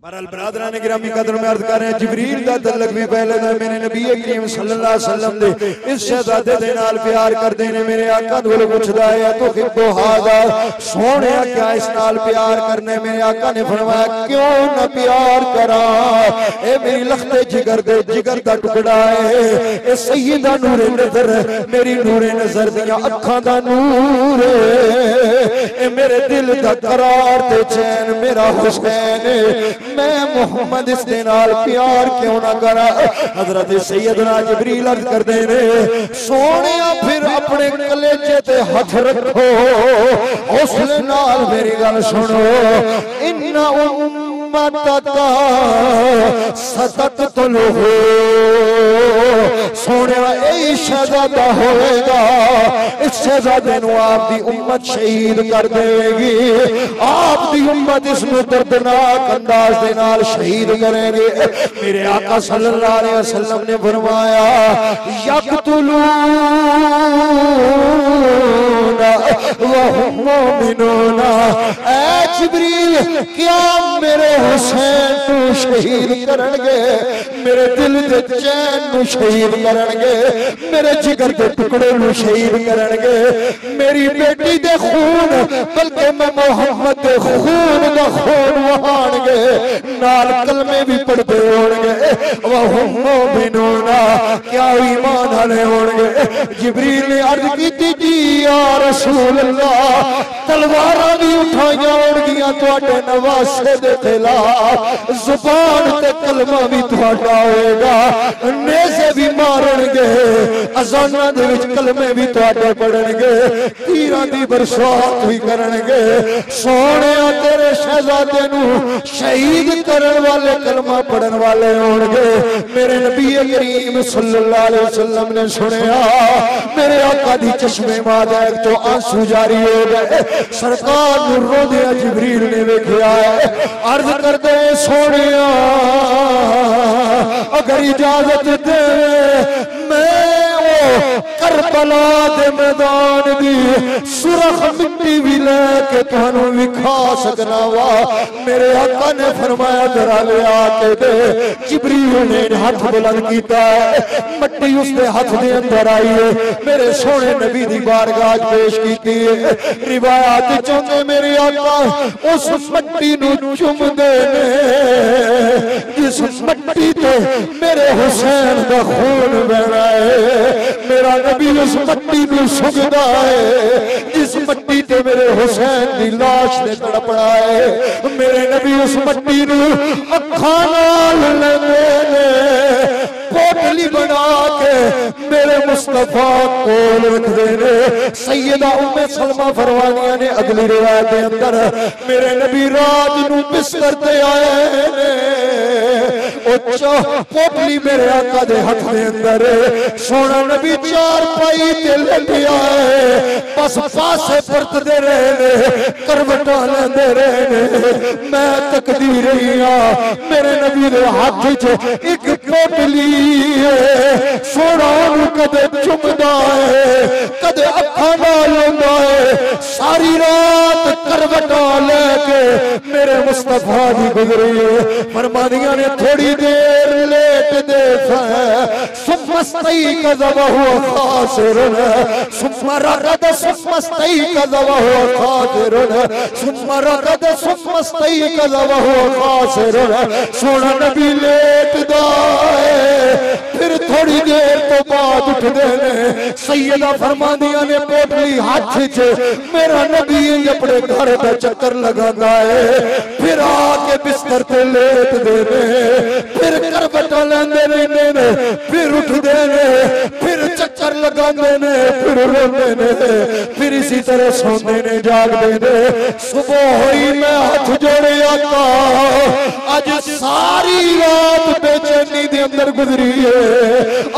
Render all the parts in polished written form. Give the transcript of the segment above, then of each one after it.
बहरहाल बरादरान गिरामी कदर में अर्ज कर रहे हैं जिब्रील दा तल्लक भी पहले दा मेरे नबी करीम सल्लल्लाहु अलैहि वसल्लम दे इस शहजादे दे नाल प्यार करदे ने। मेरे आका कोल पुछदा है तो हिब्बो हादा, सोने क्या इस नाल प्यार करने? मेरे आका ने फरमाया क्यों न प्यार करा, ए मेरी लखते जिगर दे जिगर दा टुकड़ा है, ए सैयदा नूरे नजर मेरी नूरे नजर दियां अखां दा नूर है, ए मेरे दिल दा करार ते चैन मेरा हुसैन, मैं मोहम्मद इस दे नाल प्यार क्यों ना करा? हजरत सैयदना जिब्रील अर्ज करदे ने सोने फिर अपने कलेजे ते हथ रखो, हौसले नाल मेरी गल सुनो। इन्ना उम्मतका सततलु हो, सोने यही शहजादा होएगा, इस शहजादे नू आप दी उम्मत शहीद कर देगी, आप दी उम्मत इसमें दर्दनाक अंदाज दे नाल शहीद करेंगे। मेरे आका सल्लल्लाहु अलैहि वसल्लम ने फरमाया यक़तुलूना व हुम मुमिनूना, ऐ जिब्रील क्या मेरे हुसैन को शहीद करेंगे, मेरे दिल दे चैन को शहीद करेंगे, मेरे जिगर के टुकड़े को शहीद करेंगे, मेरी बेटी दे खून बल्कि मैं मोहम्मद दे खून दा खून वहांगे, नाल कलमे भी पढ़ते होंगे, वह मुमिनूना क्या ईमान वाले होंगे। जिब्रील ने अर्ज की जी या रसूल अल्लाह, तलवारां भी उठाइयां होंगियां तुहाडे नवासे दे खिलाफ, जुबान ते कलमा भी तुहाडा होएगा, नेज़े भी मारनगे, अज़ानां दे विच कलमे भी तुहाडे पढ़नगे, तीरां दी बरसात भी करनगे। सोहणिया तेरे शहजादे नू शहीद करन वाले कलमा पढ़न वाले होंगे। मेरे नबी करीम सल्लल्लाहु अलैहि वसल्लम ने सुनिया, मेरे आका दी चश्मे मादैक तो आंसू जारी हो गए, सरकार नू रोंदिया जिब्रील ने वेखिया, अर्ज करदे सोहणिया अगर इजाजत दे मैं करबला दे मैदान दी सुरख मिट्टी भी लेके तुहानू विखा सकना वा। मेरे आका ने फरमाया जरा ले आके दे। जिब्रील ने हाथ बुलंद कीता, मिट्टी उसके हाथ दे अंदर आई है, मेरे सोने नबी दी बारगाह पेश कीती है। रिवायत चौंके मेरे आका उस मिट्टी नू चुमदे ने जिस मिट्टी ते मेरे हुसैन दा खून बहना है, मेरा नबी उस मिट्टी नू सुगदा है जिस मिट्टी ते मेरे हुसैन दी लाश ने तड़पड़ा है। मेरे नबी उस मिट्टी नू अखां नाल लेंदे ने, पोटली बना के मेरे मुस्तफा कोल रखदे ने। सैयदा उम्मे सलमा फरमानिया ने अगली रिवायत के अंदर मेरे नबी रात नू बिस्तर ते आए ने, पोटली मेरे आका दे हाथ दे अंदर, सोना नबी चार पाई ते लेटिया है, बस पासे परतदे रहे ने, करवटा लेंदे रहे ने। मैं तकदी रही हां, मेरे नबी दे हाथ च एक पोटली है, सोना नू कदे चुमदा है कदे अखां नाल लंदा है, सारी रात करवटा लेके मेरे मुस्तफा दी गुजरी है। फरमानिया ने थोड़ी देर लेट दे सुमस्तई कज़ब हुआ खासिरुन, सुम्मा रकद सुमस्तई कज़ब हुआ खासिरुन, सुम्मा रकद सुमस्तई कज़ब हुआ खासिरुन। सोना नबी लेट दाए, फिर थोड़ी देर तो बाद उठदे ने। सैयदा फरमानिया ने पोटली हाथ च, मेरा नबी अपने घर का चक्कर लगांदा है, फिर आके बिस्तर ते लेट दे ने, फिर करवटा लेंदे रहंदे ने, फिर उठदे ने, फिर चक्कर लगांदे ने, फिर रोंदे ने, फिर इसी तरह सोंदे ने जागदे ने। सुबह हुई मैं हाथ जोड़े आका, आज सारी रात बेचैनी दे अंदर गुजरी है,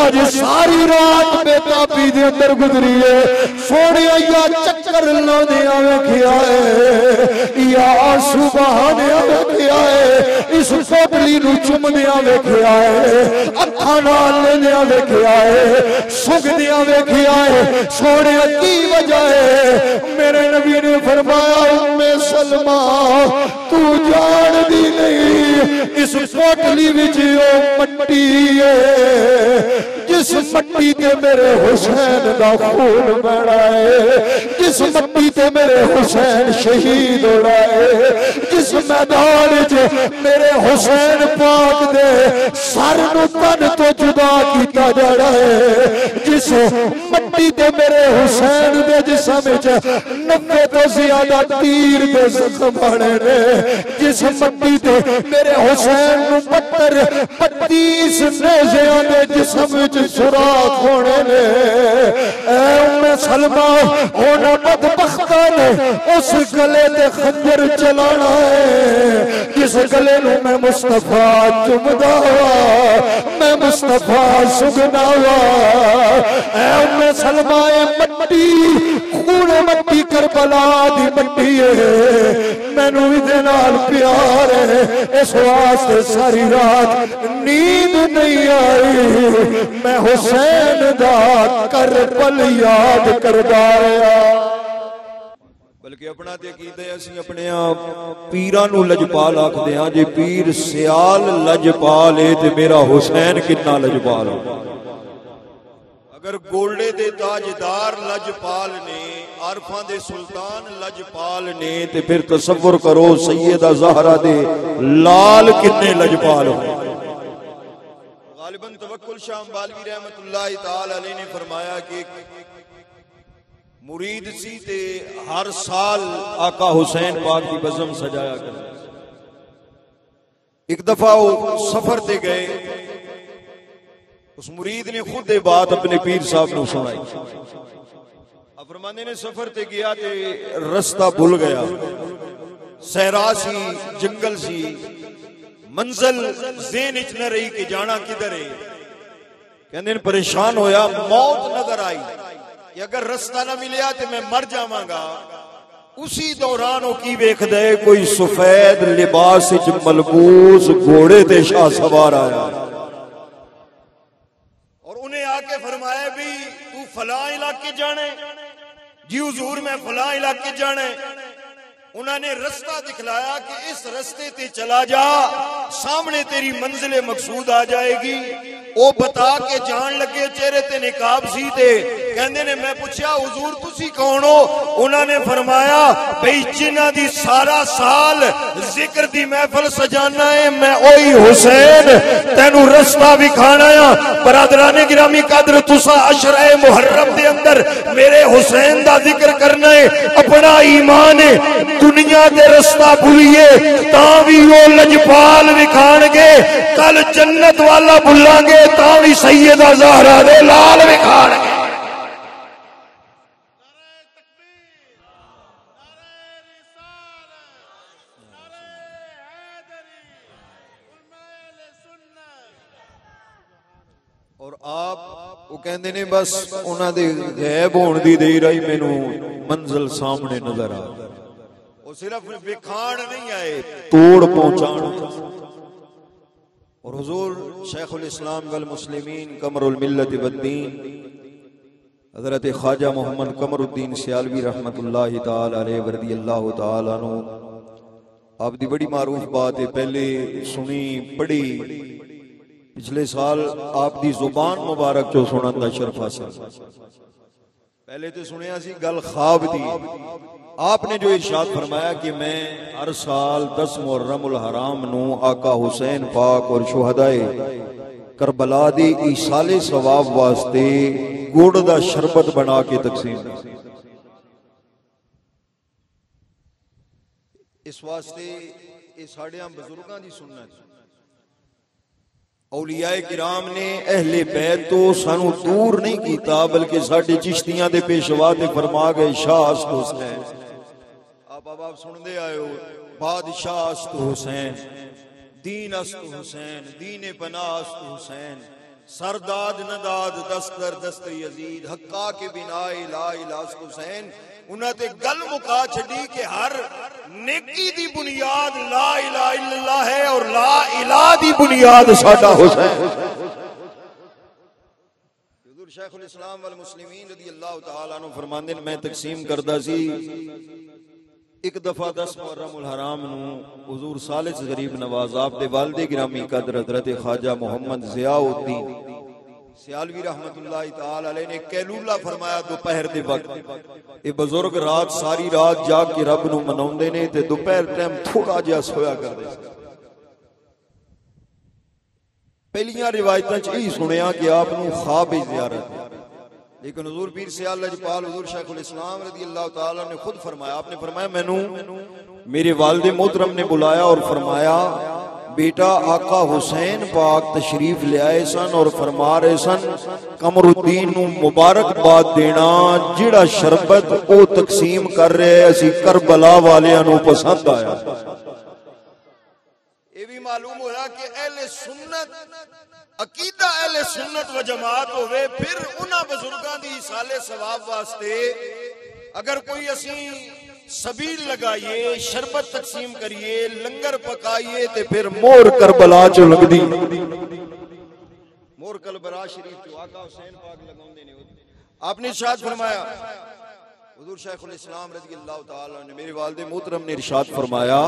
आज सारी रात बेताबी दे अंदर गुजरी है। सोनिया या चक्कर लाने वेखिया है, या आंसू बहाने वेखिया है, इस पोटली नू चुमदिया वेखिया है, अखां नाल लेंदिया वेखिया है, सुगदिया वेखिया है। सोने की वजह है? मेरे नबी ने फरमाया उम्मे सलमा तू जान दी नहीं इस पोटली विच मट्टी है जिस मट्टी ते मेरे हुसैन दा खून बहना है, जिस मट्टी ते मेरे हुसैन शहीद होना है, जिस मैदान च मेरे हुसैन पाक दे सर नूं तन तो जुदा किया जाना है, जिस मट्टी ते मेरे हुसैन दे जिस्म च 90 तो ज्यादा तीर दे जख्म बने ने, जिस मट्टी ते मेरे हुसैन नूं 32 नेज़ियां दे जिस्म च सुराख होने ने, ऐ उम्मे सलमा होना बदबख्तां ने उस गले ते खंजर चलाना है जिस गले नूं मैं मुस्तफा चुमदा वा, मैं मुस्तफा सुगना वा। ऐ उम्मे सलमा मट्टी खून मट्टी करबला दी मट्टी है, मैनू इहदे नाल प्यार है, इस वास्ते सारी रात नींद नहीं आई, मैं हुसैन दा करबल याद करदा रहा। बल्कि अपना ते कीते असीं अपने पीरां नूं लजपाल आखदे हां, जे पीर सियाल लजपाल है ते मेरा हुसैन कितना लजपाल हो। अगर गोल्डे दे ताजदार लजपाल ने, आरफां दे सुल्तान लजपाल ने, ते फिर तसव्वुर करो सैयदा ज़हरा दे लाल कितने लजपाल हो। गालिबन तवक्कुल शाह अंबालवी रहमतुल्लाहि ताला अलैहि ने फरमाया कि मुरीद सी ते हर साल आका हुसैन पाक की बज़म सजाया कर। एक दफा वो सफर ते गए, उस मुरीद ने खुद ये बात अपने पीर साहब को सुनाई। अब फरमाने ने सफर ते गया ते रास्ता भूल गया, सहरा सी जंगल सी, मंजिल ज़हन विच न रही कि जाना किधर है। कहंदे परेशान होया, मौत नजर आई कि अगर रास्ता ना मिलिया तो मैं मर जावांगा। उसी दौरान वो की वेखदा है, कोई सफेद लिबास विच मलबूस घोड़े ते शाह सवार आया और उन्हें आके फरमाया भी तू फलां इलाके जाने जी हुजूर, मैं फलां इलाके जाने। उन्होंने रास्ता दिखलाया कि इस रास्ते ते चला जा, सामने तेरी मंजिल मकसूद आ जाएगी। वो बता के जान लगे, चेहरे ते निकाब सी ते कहंदे ने मैं पूछा हुजूर तुसी कौन हो? उन्होंने फरमाया भाई जिन्हां दी सारा साल जिक्र दी महफिल सजाना है, मैं ओही हुसैन तेनू रास्ता विखाना है। बरादराने गिरामी कदर, तुसा अशरे मुहर्रम दे अंदर मेरे हुसैन दा जिक्र करना है, अपना ईमान है। दुनिया दे रास्ता भूलिए ता भी वो लजपाल विखाणगे, कल जन्नत वाला भुलांगे ता भी सैयदा ज़हरा दे लाल विखाणगे। और आप वो कहंदे ने बस उन्हां दे गैब होण दी देर आई, मैनू मंजिल सामने नजर आ। वो सिर्फ विखाण नहीं आए, तोड़ पहुंचाण। और हुजूर शेखुल इस्लाम वल मुस्लिमीन कमरुल मिल्लत वद्दीन हजरत ख्वाजा मोहम्मद कमरुद्दीन सियालवी रहमतुल्लाहि ताला अलैहि वरदियल्लाहु ताला अन्हु, आप दी बड़ी मारूफ बात है, पहले सुनी पढ़ी, पिछले साल आप दी जुबान मुबारक चो सुनन दा शरफ हासिल। पहले तो सुनिया सी गल ख्वाब दी। आपने जो इरशाद फरमाया कि मैं हर साल 10 मुहर्रमुल हराम नू आका हुसैन पाक और शुहदाए करबला दी ईसाले सवाब वास्ते गुड़ दा शरबत बना के तकसीम, इस वास्ते ये साढ़े बुजुर्गों की सुन्नत। औलियाए किराम ने अहले बैत तो सानू दूर नहीं किया, बल्कि साडे चिश्तियां दे पेशवा ते फरमा गए शाह अस्त हुसैन। आप सुनते आए हो, बादशाह अस्त हुसैन, दीन अस्त हुसैन, दीन पना अस्त हुसैन, सरदाद नदाद दस्तर दस्त यजीद, हक्का के बिना ला इला अस्त हुसैन। उन्हें ते गल मुका छड़ी कि हर नेकी दी बुनियाद ला इलाहा इल्लल्लाह है और ला इलाहा दी बुनियाद साडा हुसैन। हुजूर शेखुल इस्लाम वल मुस्लिमीन रज़ियल्लाहु ताला अन्हु फरमांदे, मैं तकसीम करदा सी एक दफा 10 मुहर्रमुल हराम नू हुजूर सालिस गरीब नवाज आप दे वालिद गिरामी कदर हजरत ख्वाजा मोहम्मद ज़ियाउद्दीन सियालवी रहमतुल्लाह ताला अलैह ने कैलूला फरमाया दोपहर दे वक्त। ये बुजुर्ग रात सारी रात जाग के रब नू मनाउंदे ने ते दोपहर टाइम थोड़ा जिहा सोया करदे। पहलियां रिवायतां च यही सुनिया कि आप नू ख्वाब ज़ियारत है, लेकिन हुजूर पीर सियाल लजपाल हुजूर शेखुल इस्लाम रज़ियल्लाहु ताला ने खुद फरमाया, आपने फरमाया मैनू मेरे वालिद मोहतरम ने बुलाया और फरमाया बेटा आका हुसैन पाक तशरीफ ले आए सन और फरमा रहे सन कमरुद्दीन नू मुबारकबाद देना जिहड़ा शरबत ओ तकसीम कर रहे असी करबला वालियां नू पसंद आया। ये भी मालूम होया कि अहले सुन्नत अकीदा अहले सुन्नत व जमात होवे, फिर उन्हां बुजुर्गां दी साले सवाब वास्ते अगर कोई असी सबील लगाइए शरबत तकसीम करिए लंगर पकाइए ते फिर मोर करबला चो लगदी। मोर करबला शरीफ चो आका हुसैन पाक लगाउंदे ने। आपने इरशाद फरमाया हुजूर शेखुल इस्लाम रज़ियल्लाहु ताला ने मेरे वालिद मोहतरम ने इरशाद फरमाया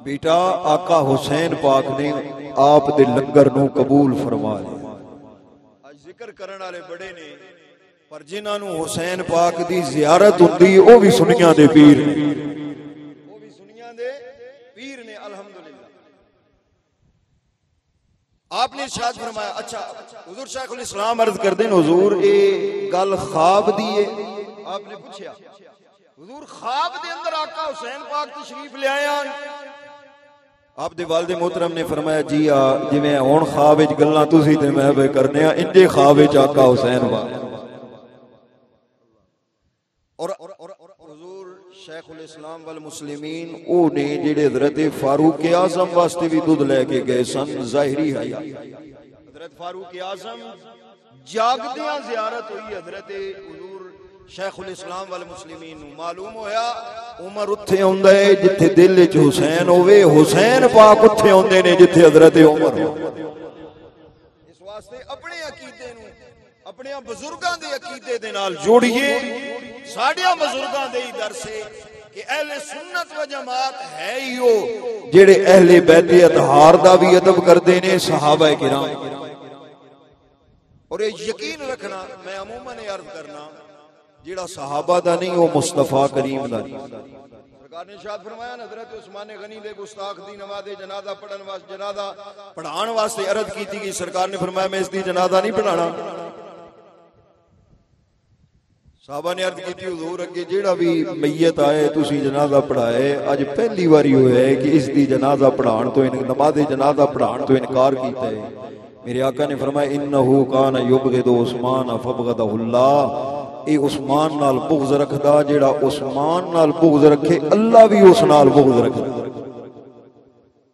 बेटा आका हुसैन पाक ने आप दे लंगर नू कबूल फरमा लिया। आज जिक्र करने वाले बड़े ने पर जिन्हां नू हुसैन पाक दी जियारत हुंदी ओ भी सुनियां दे पीर ने, ओ भी सुनियां दे पीर ने अल्हम्दुलिल्लाह। आपने इरशाद फरमाया अच्छा हुजूर शेखुल इस्लाम अर्ज करदे ने हुजूर ए गल ख्वाब दी है। आपने पूछया हुजूर ख्वाब दे अंदर आका हुसैन पाक तशरीफ ले आया। आप दे वालिद मोहतरम ने फरमाया जी जिवें हुण ख्वाब विच गल्लां तुसीं ते मैं वे करने आ इंजे ख्वाब विच आका हुसैन पाक और हुजूर शेखुल इस्लाम वल मुस्लिमीन ओ ने जेड़े हजरत फारूक आजम वास्ते भी दूध लेके गए सन ज़ाहिरी है। हजरत फारूक आजम जागदियां ज़ियारत हुई हजरत हुजूर शेखुल इस्लाम वल मुस्लिमीन नू मालूम होया उमर उत्थे आउंदा है जिथे दिल विच हुसैन होवे, हुसैन पाक उत्थे आउंदे ने जिथे हजरत उमर हो। इस वास्ते अपने अकीदे नू अपने बुजुर्गां दे अकीदे दे नाल जोड़िए। साडियां बुजुर्गां दे ही दर से कि अहले सुन्नत व जमात है ही हो जेड़े अहले बैत अतहार दा भी अदब करदे ने सहाबा किराम। और ये यकीन रखना मैं अमूमन अर्ज करना जेड़ा सहाबा दा नहीं वो मुस्तफा करीम दा नहीं। सरकार ने इरशाद फरमाया हजरत उस्मान गनी दे गुस्ताख दी नमाज जनाजा पढ़न वास्ते जनाजा पढ़ाण वास्ते अर्ज कीती गई। सरकार ने फरमाया मैं इसदी जनाजा नहीं पढ़ाना। साहबा ने अर्ज की हुजूर अगे जेड़ा भी मैयत आए तुसी जनाजा पढ़ाए अज पहली बारी होया है कि इसदी जनाजा पढ़ाण तो नमाज जनाजा पढ़ाण तो इनकार कीता है। मेरे आका ने फरमाया इन्नहु कान युबगिदु उस्मान फबगदहुल्लाह ए उस्मान नाल बुग़्ज़ रखदा जेड़ा उस्मान नाल बुग़्ज़ रखे अल्लाह भी उस नाल बुग़्ज़ रखदा।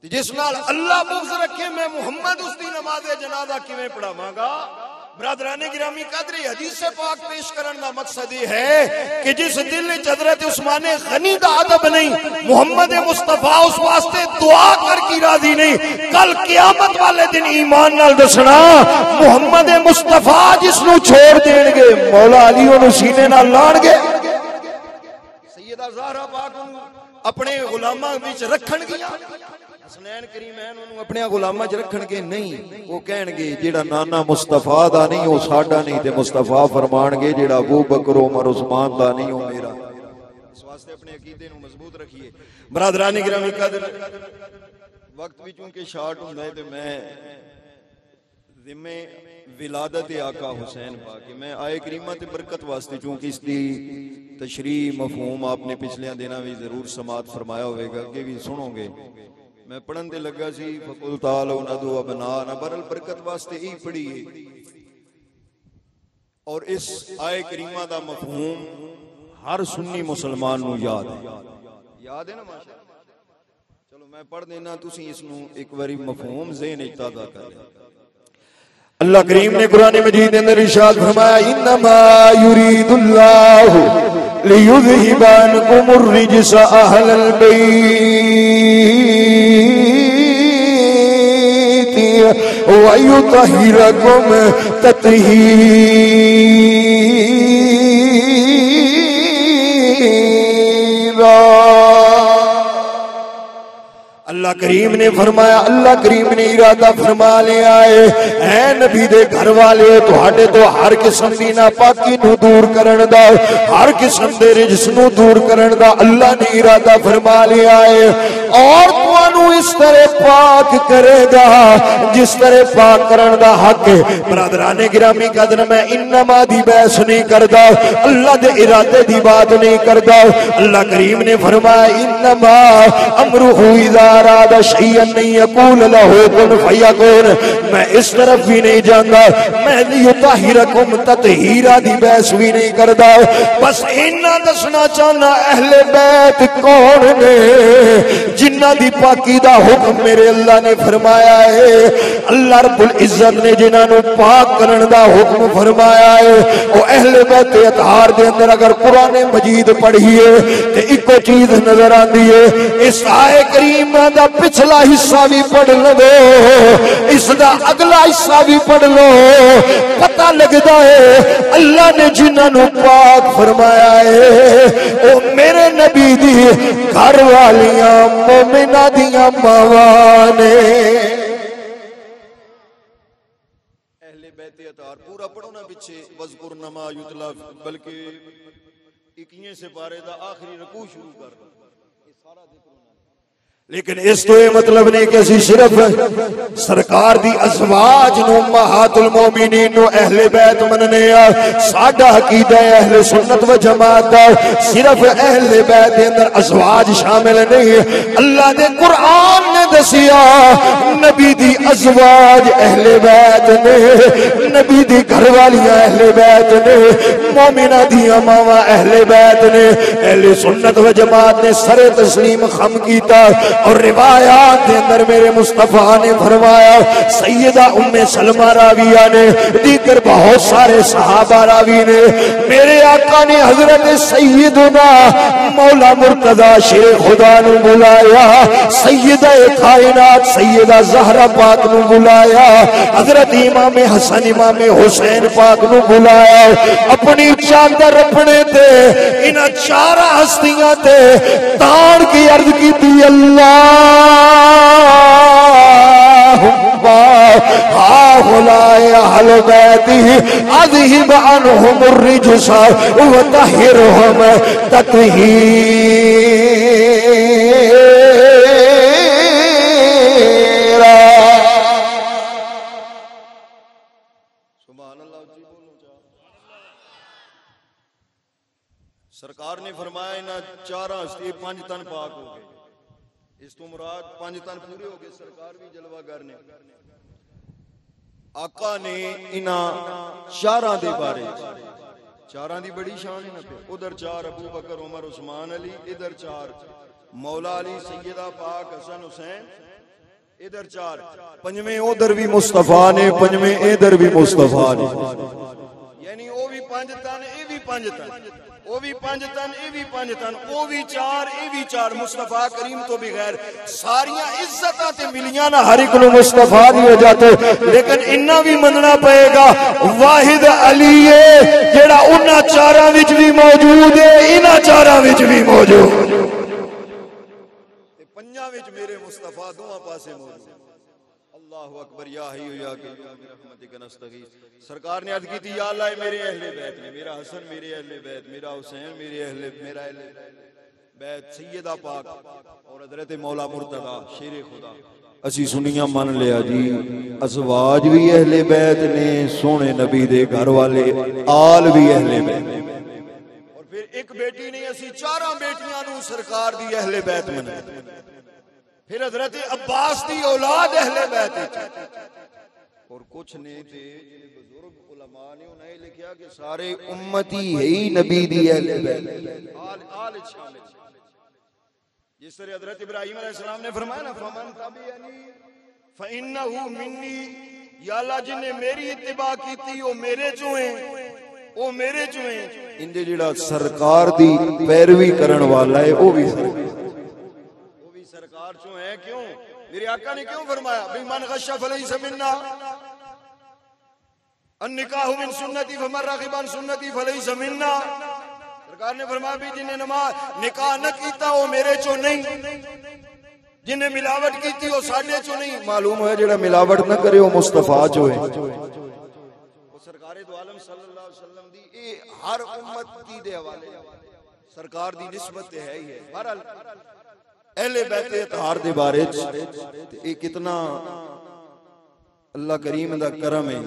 जिस नाल अल्लाह बुग़्ज़ रखे मैं मुहम्मद उसदी नमाज जनाजा किवें पढ़ावांगा। बरादराने गिरामी कदरी हदीस पाक पेश करने का मकसद ये है कि जिस दिल में हजरत उस्मान गनी दा अदब नहीं मुहम्मद मुस्तफा उस वास्ते दुआ कर की राजी नहीं। कल क़यामत वाले दिन ईमान नाल दसना मुहम्मद मुस्तफा जिसनु छोड़ देंगे मौला अली ओनु सीने नाल लाणगे। सैयदा ज़हरा पाक अपने गुलामां विच रखणगियां हसनैन करीमैन उन्होंने अपने गुलामां च रखणगे नहीं। वो कहणगे जेड़ा नाना मुस्तफा दा नहीं वो साडा नहीं ते मुस्तफा फरमाणगे जेड़ा अबू बकर उमर उस्मान दा नहीं वो मेरा। इस वास्ते अपने अकीदे नूं मजबूत रखिए। बरादरानी गिरामी कदर वक्त भी चूंकि शार्ट हुंदा है ते मैं जिम्मे विलादत आका हुसैन पाक मैं आए करीमा ते बरकत वास्ते चूंकि इसकी तशरीह मफहूम आपने पिछले दिनों भी जरूर समात फरमाया होगा अगे भी सुनोगे। मैं पढ़न दे लगा सी फकुल तालो नदु अबनाना बरल बरकत वास्ते ही पढ़ी है। और इस आए करीमा दा मफहूम हर सुन्नी मुसलमान नू याद है ना माशाअल्लाह। चलो मैं पढ़ देना तुसी इसनू एक बारी मफहूम ज़हन विच ताज़ा कर लेना। अल्लाह करीम ने कुरान मजीद के अंदर इरशाद फरमाया इन्नमा युरीदुल्लाहु लियुज़हिबा अन्कुमुर रिजसा अहलल बैति व युतहिरकुम तत्हीरा। अल्लाह करीम ने फरमाया, अल्लाह करीम ने इरादा फरमा लिया है नबी दे घर वाले तुहाडे तो हर किस्म दी नापाकी नू दूर करन दा, हर किस्म दे रिज्स नू दूर करन दा अल्लाह ने इरादा फरमा लिया है। और तुहानू इस तरह पाक करेगा जिस तरह पाक करन दा हक है। बरादराने गिरामी कदर मैं इन्नमा दी बहस नहीं करदा, अल्लाह दे इरादे दी बात नहीं करदा। अल्लाह करीम ने फरमाया इन्नमा अमरुहु इज़ा अरादा शैअन नहीं यकूल लहू कुन फयकुन। मैं इस तरफ भी नहीं जाता, मैं युताहिरकुम ततहीरा दी बहस भी नहीं करदा। बस इन्ना दसना चाहना अहले बैत कौन ने जिन्ना दी पाकी दा हुक्म मेरे अल्लाह ने फरमाया है। अल्लाह रब्बुल इज्जत ने जिन्हां पाक करन दा हुक्म फरमाया है वो अहले बैत अतहार दे अंदर अगर कुरान मजीद पढ़िए ते इको चीज नजर आती है। इस आए करीम दा पिछला हिस्सा भी पढ़ लो, इसका अगला हिस्सा भी पढ़ लो, पता लगता है अल्लाह ने जिन्होंने पाक फरमाया है वो मेरे नबी दी घर वालियां मोमिना दियां मावां ने। अहले बैत अतार पूरा पढ़ो ना पीछे वज़कुर नमा युतला, बल्कि 21 से पारे दा आखिरी रकू शुरू कर दो। लेकिन इस तो ये मतलब नहीं कि असी सिर्फ सरकार दी अज़वाज नू उम्महातुल मोमिनीन नू अहले बैत मनने आ। साडा अकीदा है अहले सुन्नत व जमात दा सिर्फ अहले बैत दे अंदर अज़वाज शामिल नहीं है। अल्लाह दे कुरान ने दसिया नबी दी अज़वाज अहले बैत ने, नबी दी घरवालियां अहले बैत ने, मोमिना दियां मावां अहले बैत ने। अहले सुन्नत व जमात ने सरे तस्लीम खम कीता और रिवायात के अंदर मेरे मुस्तफा ने फरमाया, सैयदा उम्मे सलमा राविया ने, दीगर बहुत सारे सहाबा रावी ने, मेरे आका ने हजरत सैयदना मौला मुर्तजा शेर खुदा ने बुलाया, सैयदा कायनात सैयदा ज़हरा पाक ने बुलाया, हजरत इमाम हसन इमाम हुसैन पाक ने बुलाया। अपनी चादर अपने ते इन चार हस्तियां ते ताड़ की अर्ज की थी अल्लाह अज़हिब अन्हुम रिज्स व तहिरहुम तत्हीरा। सुभान अल्लाह। सरकार ने फरमाया इन्हां चार हस्ती 5 तन पाक हो गए। इस तो मुराद 5 तन पूरे हो गए। सरकार भी जलवागर ने आका ने इन्हां चारां दे बारे, चारां दी बड़ी शान है ना। उधर 4 अबू बकर उमर उस्मान अली, इधर 4 मौला अली सैयदा पाक हसन हुसैन, इधर 4 पंजवें उधर भी मुस्तफा ने, पंजवें इधर भी मुस्तफा ने। यानी वो भी 5 तन, ये भी 5 तन, वो भी 5 तन, ये भी 5 तन, वो भी 4, ये भी 4। मुस्तफा करीम तो बगैर सारिया इज्जतां ते मिलियां ना हर एक नूं मुस्तफा दी हो जाते। लेकिन इन्ना भी मनना पएगा वाहिद अली है जेड़ा उन्हां चारां विच भी मौजूद है, इन्हां चारां विच भी मौजूद, ते पंजां विच मेरे मुस्तफा दोवां पासे मौजूद। अल्लाहु अकबर। या हय्यु या क़य्यूम बिरहमतिक नस्तगीथ। सरकार ने अर्ज की थी या अल्लाह मेरे अहले बैत ने, मेरा हसन मेरे अहले बैत, मेरा हुसैन मेरे अहले, मेरा अहले बैत सैयदा पाक और हजरत मौला मुर्तजा शेर खुदा। असी सुनिया मन लिया जी अज़वाज भी अहले बैत ने, सोने नबी दे घर वाले आल भी अहले बैत। और फिर एक बेटी नहीं असी 4 बेटियां नूं सरकार दी अहले बैत मने। फिर हजरत अब्बास की औलाद अहले बैत और कुछ ने थे बुजुर्ग उलमा ने उन्हें लिखा कि सारे उम्मती है ही नबी दी अहले बैत आल शामिल। जिस तरह हजरत इब्राहीम अलैहिस्सलाम ने फरमाया ना फमन तबिअनी फइन्नहु मिन्नी, या अल्लाह जिन्हें मेरी इत्तिबा की थी वो मेरे चों है, वो मेरे चों है। इंदे जिहड़ा सरकार दी पैरवी करन वाला है वो भी सरकार चो है। क्यों? मेरे आका ने क्यों फरमाया भाई मन गश्शा फलैसा मिन्ना, अन्निकाहु मिन सुन्नती फमन रगिबा अन सुन्नती फलैसा मिन्ना। सरकार ने फरमाया भी जिन्हें नमाज निकाह न किया वो मेरे चो नहीं, जिन्हें मिलावट की वो साडे चो नहीं। मालूम है जेड़ा मिलावट न करे वो मुस्तफा चो है। वो सरकार दो आलम सल्लल्लाहु अलैहि वसल्लम दी ए हर उम्मत की दे हवाले सरकार दी निस्बत है ही है। बहरहाल अहले बैत अतहार दे बारे च ये कितना अल्लाह करीम दा करम है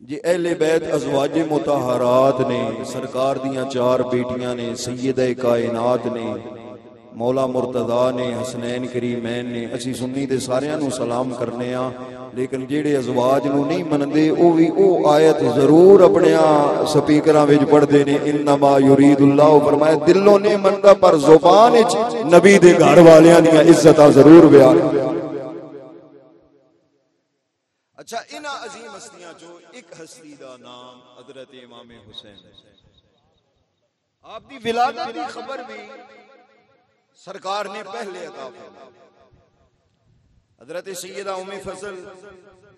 जी। अहले बैत अज़वाज मुतहरात ने, सरकार दियां 4 बेटियां ने, सैयदा कायनात ने, मौला मुर्तदा ने, हसनैन करीमैन ने। असी सुन्नी ते सारियां नू सलाम करने आ, लेकिन जेड़े अज़वाज नू नहीं मनदे ओ भी ओ आयत जरूर अपने स्पीकरां विच पढ़दे ने। इन्नमा युरीदुल्लाह फरमाया दिलों ने मनदा पर जुबान विच नबी दे घर वालियां दियां इज्जतां जरूर बयान। अच्छा, इन अजीम हस्तियां चो एक हस्ती दा नाम हजरत इमाम हुसैन। आपकी विलादत की खबर भी सरकार ने पहले अता फरमाई। हजरत सैयदा उम्मे फजल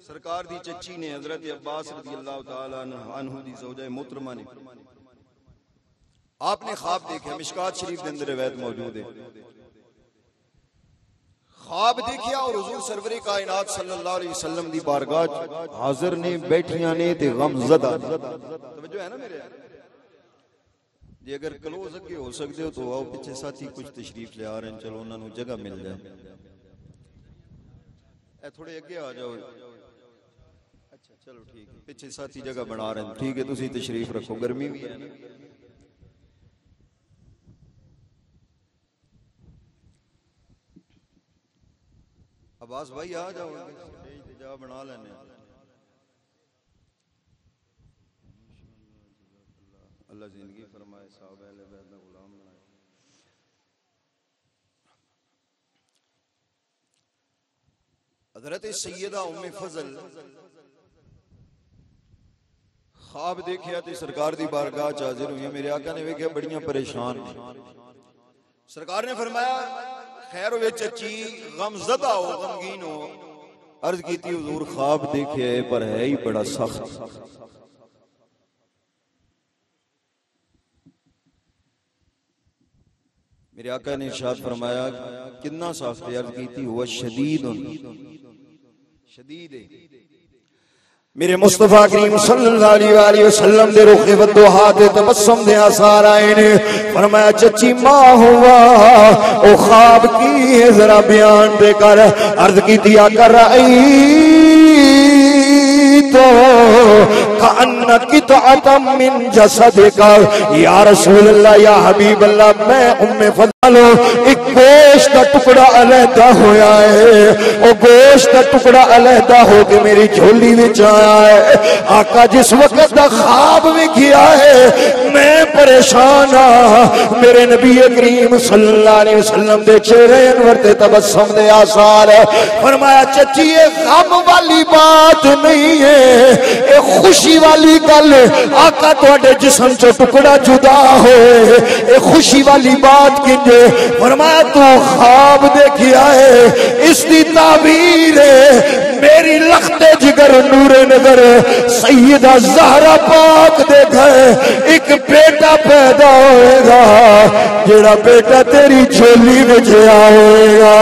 सरकार दी चची ने हजरत अब्बास रज़ियल्लाहु ताला अन्हु दी ज़ौजा मोहतरमा ने आपने ख्वाब देखा। मिशकात शरीफ के अंदर रिवायत मौजूद है। ख्वाब देखिया और हुजूर सरवरे कायनात सल्लल्लाहु अलैहि वसल्लम दी बारगाह हाजिर ने, बैठियां ने ते गमज़दा। तवज्जो है ना मेरे? जे अगर क्लोज अगे हो सकते हो तो आओ, पीछे साथी कुछ तशरीफ ले आ रहे हैं, चलो उन्होंने जगह मिल जाए। थोड़े अगे आ जाओ। अच्छा चलो ठीक है, पीछे साथी जगह बना रहे हैं, ठीक है तुसी तशरीफ रखो, गर्मी भी है ना। अब्बास भाई आ जाओ, जगह बना लेने। अल्लाह जिंदगी फरमाए, साहब अहले बैत दा गुलाम बनाए। हजरत सैयदा उम्मे फजल ख्वाब देखिया ते सरकार दी बारगाह च हाजिर हुई। मेरे आका ने वेख्या बड़ियां परेशान। सरकार ने फरमाया खैर वे चची गमज़दा हो, गमगीन हो। अर्ज की थी हुजूर ख्वाब देखे पर है ही बड़ा सख्त। मेरे आका ने इरशाद फरमाया कितना सख्त? अर्ज की थी हुआ शदीद शदीद। मेरे मुस्तफा करीम सल्लल्लाहु अलैहि वसल्लम दे रुखे वदुहा ते तबस्सुम दे आसार आए ने। फरमाया चची मां हुआ ओ ख्वाब की है जरा बयान दे कर। अर्ज की दिया कर आई तो कान्ना कितअतम मिन जसदिका या रसूल अल्लाह या हबीब अल्लाह, मैं उम्मे फजल एक गोश्त का टुकड़ा अलहदा होया है। ओ गोश्त का टुकड़ा अलहदा हो के मेरी झोली विच आया है। आका जिस वक्त का ख्वाब में किया है मैं परेशान हाँ। मेरे नबी करीम सल्लल्लाहु अलैहि वसल्लम दे चेहरे अनवर ते तबस्सुम दे आसार। फरमाया चची ये गम वाली बात नहीं है, ये खुशी वाली गल। आका तुहाडे जिस्म चो टुकड़ा जुदा होए, ये खुशी वाली बात किंजे? फरमाया तू ख्वाब देखिया है, इसकी ताबीर है मेरी लखते जिगर नूरे नगर सैयदा ज़हरा पाक दे घर एक बेटा पैदा होएगा, जेड़ा बेटा तेरी झोली विच आएगा।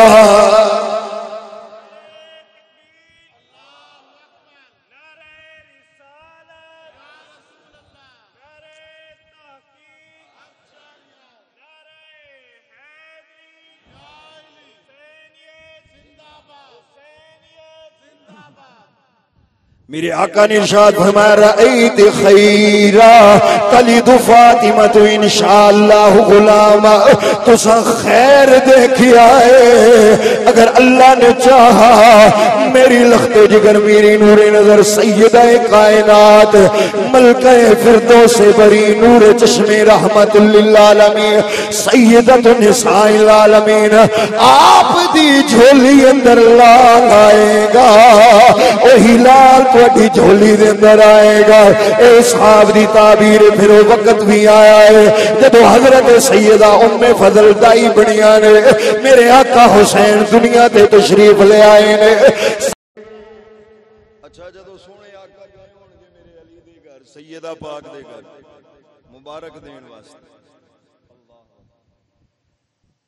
मेरे आका ने इरशाद फरमाया रअयत खैरा तलिदु फातिमा तो इंशाअल्लाह गुलामा। तुसा खैर देखिया है, अगर अल्लाह ने चाहा मेरी लखते जिगर मेरी नूरे नजर सैयदा कायनात मलका फिरदौस बरी नूर चश्मे रहमतुल लिल आलमीन सैयदतुन निसाइल आलमीन आप दी झोली अंदर लाल आएगा। ओ हिलाल थोड़ी झोली दे अंदर आएगा। इस ख्वाब दी ताबीर फिर वक्त भी आया है जब हजरत सैयदा उम्मे फजल दाई बनिया ने मेरे आका हुसैन दुनिया ते तशरीफ ले आए ने। अच्छा जदों सोने आका गए होणगे मेरे अली दे घर सैयदा पाक दे घर मुबारक देने वास्ते।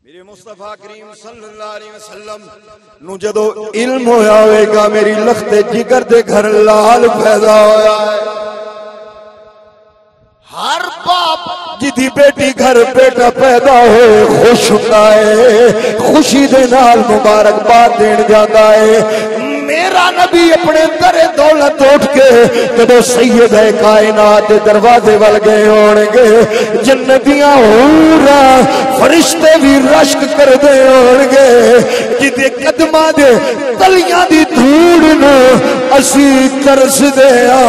मेरे मुस्तफा करीम सल्लल्लाहु अलैहि वसल्लम नु जदों इल्म होया होगा मेरी लखते जिगर दे घर लाल पैदा होया है। हर बाप जिदी बेटी घर बेटा पैदा हो खुश होता है, खुशी दे नाल मुबारकबाद देन जाता है। मेरा नबी अपने दरे दौलत उठ के जदों सैयद है कायनात दे दरवाजे वल गए होणगे, जन्नतियां हूरा फरिश्ते भी रश्क करदे होणगे, जिदे कदमां दे तलियां दी धूड़ नू असी तरसदे आ,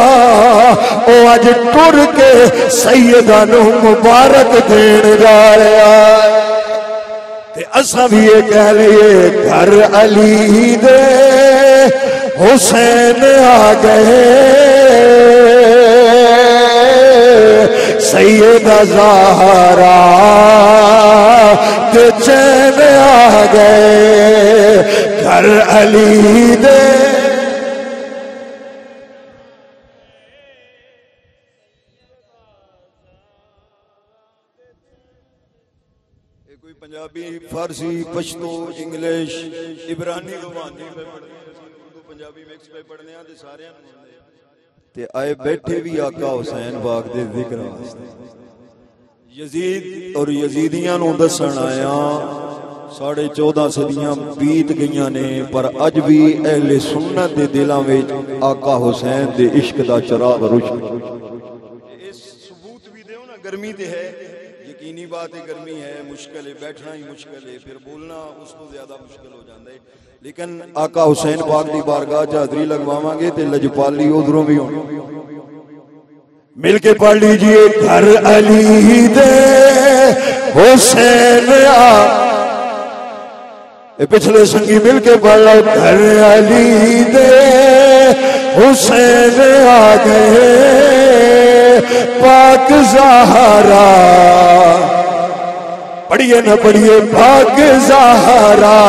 ओ अज टुर के सैयदा नू मुबारक देन जा रहा है। ते असा भी ये कह लिए घर अली दे हुसैन आ गए, सैयदा ज़हरा दे चैन आ गए, घर अली दे। कोई पंजाबी फारसी पश्तो इंग्लिश इब्रानी रोमानी उर्दू पंजाबी मिक्स पे पढ़ने आ ते सारे ते आए बैठे भी आका हुसैन पाक दे जिक्र वास्ते। यजीद और यजीदियां नु दसन आया 14.5 सदियां बीत गईयां ने, पर अज भी अहले सुन्नत दे दिलां विच आका हुसैन दे इश्क दा चिराग रोशन। इस सबूत भी देओ ना, गर्मी ते है, यकीनी बात है गर्मी है, मुश्किल है, बैठना ही मुश्किल है, फिर बोलना उसको ज्यादा मुश्किल हो जाता है। लेकिन आका हुसैन पाक दी बारगाह च हाजरी लगवावांगे ते लजपाली उधरों भी होनी। मिलके पढ़ लीजिए घर अली दे हुसैन आ, पिछले संगी मिलके पढ़ लो घर अली दे हुसैन आ गए, पाक ज़हरा पढ़िए न पढ़िए, पाक ज़हरा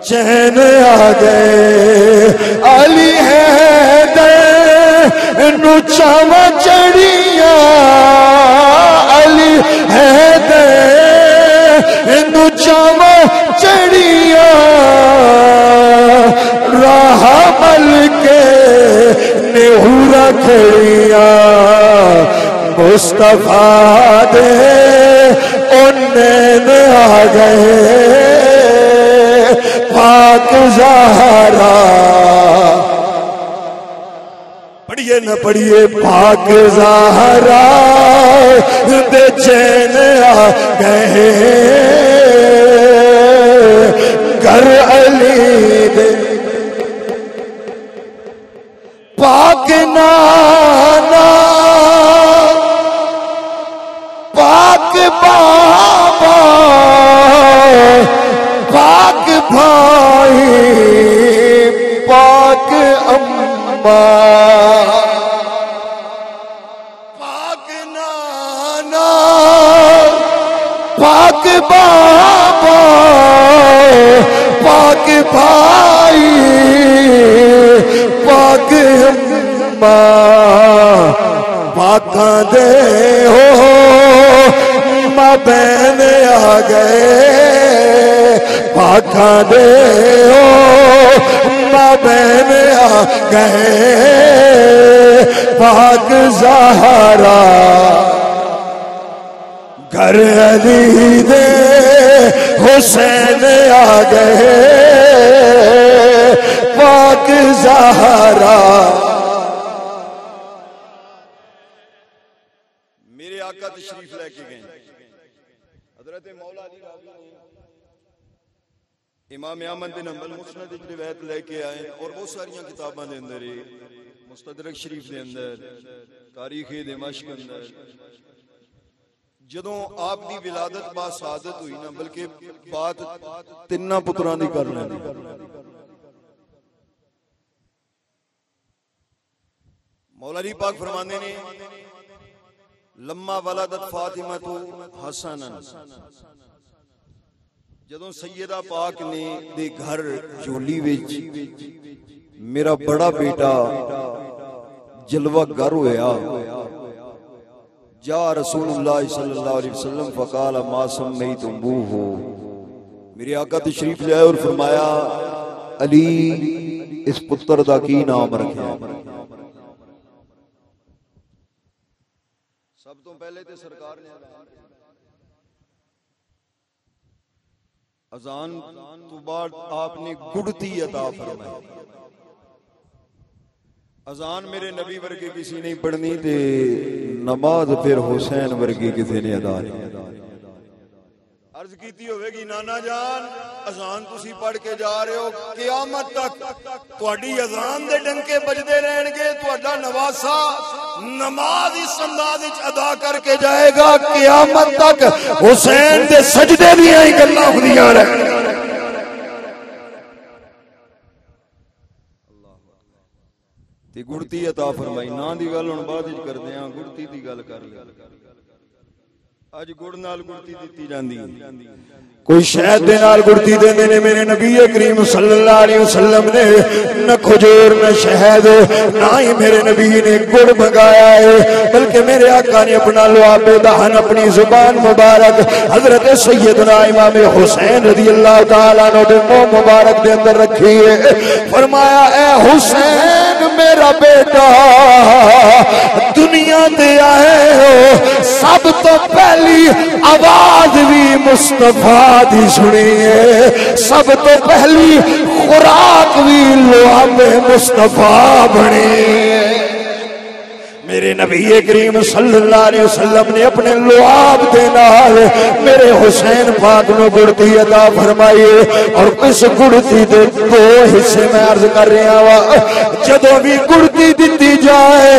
चैन आ गए, अली है दे नु चावा चढ़िया, अली है दे नु चावा चढ़िया, राह मल के नेहूरा खड़िया, मुस्तफा दे उन्नैन आ गए, पाक ज़हरा पढ़िए न पढ़िए, पाक ज़हरा दे चैन आ गए, घर अली दे पाक नाना, पाक बाबा, पाक भाई, पाक अम्मा, पाक नाना, पाक बाबा, पाक भाई, पाक अम्मा, पाका दे हो माँ बहन आ गए, पाका दे हो माँ बहन आ गए, पाक ज़हरा घर अली दे हुसैन आ गए, पाक ज़हरा। मेरे आका तशरीफ लेके गए हजरत मौला अली इमाम अहमद बिन हंबल मुस्नद की रिवायत लेके आए और बहुत सारी किताबों के अंदर मुस्तदरक शरीफ के अंदर तारीख दिमश्क के अंदर जदों आप दी विलादत बा सादत हुई ना, बल्कि बात तिन्ना पुत्रां दी कर लैंदी। मौला अली पाक फरमांदे ने लम्मा वलदत फातिमा तो हसनन, जदों सैयदा पाक ने दे घर झोली विच मेरा बड़ा बेटा जलवा गर होया, जा रसूलुल्लाह सल्लल्लाहु अलैहि वसल्लम फ़क़ाल मा सम्मैतुमूहु, मेरे आका तशरीफ ले आए और फरमाया अली इस पुत्र दा की नाम रखिया। सब तो पहले तो सरकार ने अजान तो बाद आपने गुड़ती अता फरमाई। अजान मेरे नबी वर्गे किसी नहीं पढ़नी ते नमाज फिर हुसैन वर्गी किसी ने अदा नहीं। अर्ज की होगी नाना जान अजान तुसी पढ़ के जा रहे हो, क़यामत तक तुहाडी अजान दे डंके बजदे रहणगे, तुहाडा नवासा नमाज इस अंदाज विच अदा करके जाएगा, क़यामत तक हुसैन दे सजदे दियां ही गल्लां हुंदियां रहणगियां। ते गुड़ती अता फरमाई ना दी गल हुण बाद विच करदे हां, गुड़ती दी गल कर ले। अज गुड़ नाल गुड़ती दी जाती, कोई शहद दे नाल गुड़ती देंदे ने। मेरे नबी करीम सल्लल्लाहु अलैहि वसल्लम ने न खजूर न शहद ना ही मेरे नबी ने गुड़ मंगाया है, बल्कि मेरे आका ने अपना लुआबे दहन अपनी जुबान मुबारक हजरत सैयदना इमाम हुसैन रज़ियल्लाहु तआला अन्हु दे मुंह मुबारक दे अंदर रखी है। फरमाया ए हुसैन मेरा बेटा, दुनिया ते आए हो सब तो पहली आवाज भी मुस्तफा दी सुनी है, सब तो पहली खुराक भी लुआबे मुस्तफा बनी है। मेरे नबी करीम सल्लल्लाहु अलैहि वसल्लम ने अपने लुआब दे नाल मेरे हुसैन पाक नूं गुड़ती अता फरमाई। और इस गुड़ती दे दो हिस्से मैं अर्ज कर रहा वा, जदों भी गुड़ती दी जाए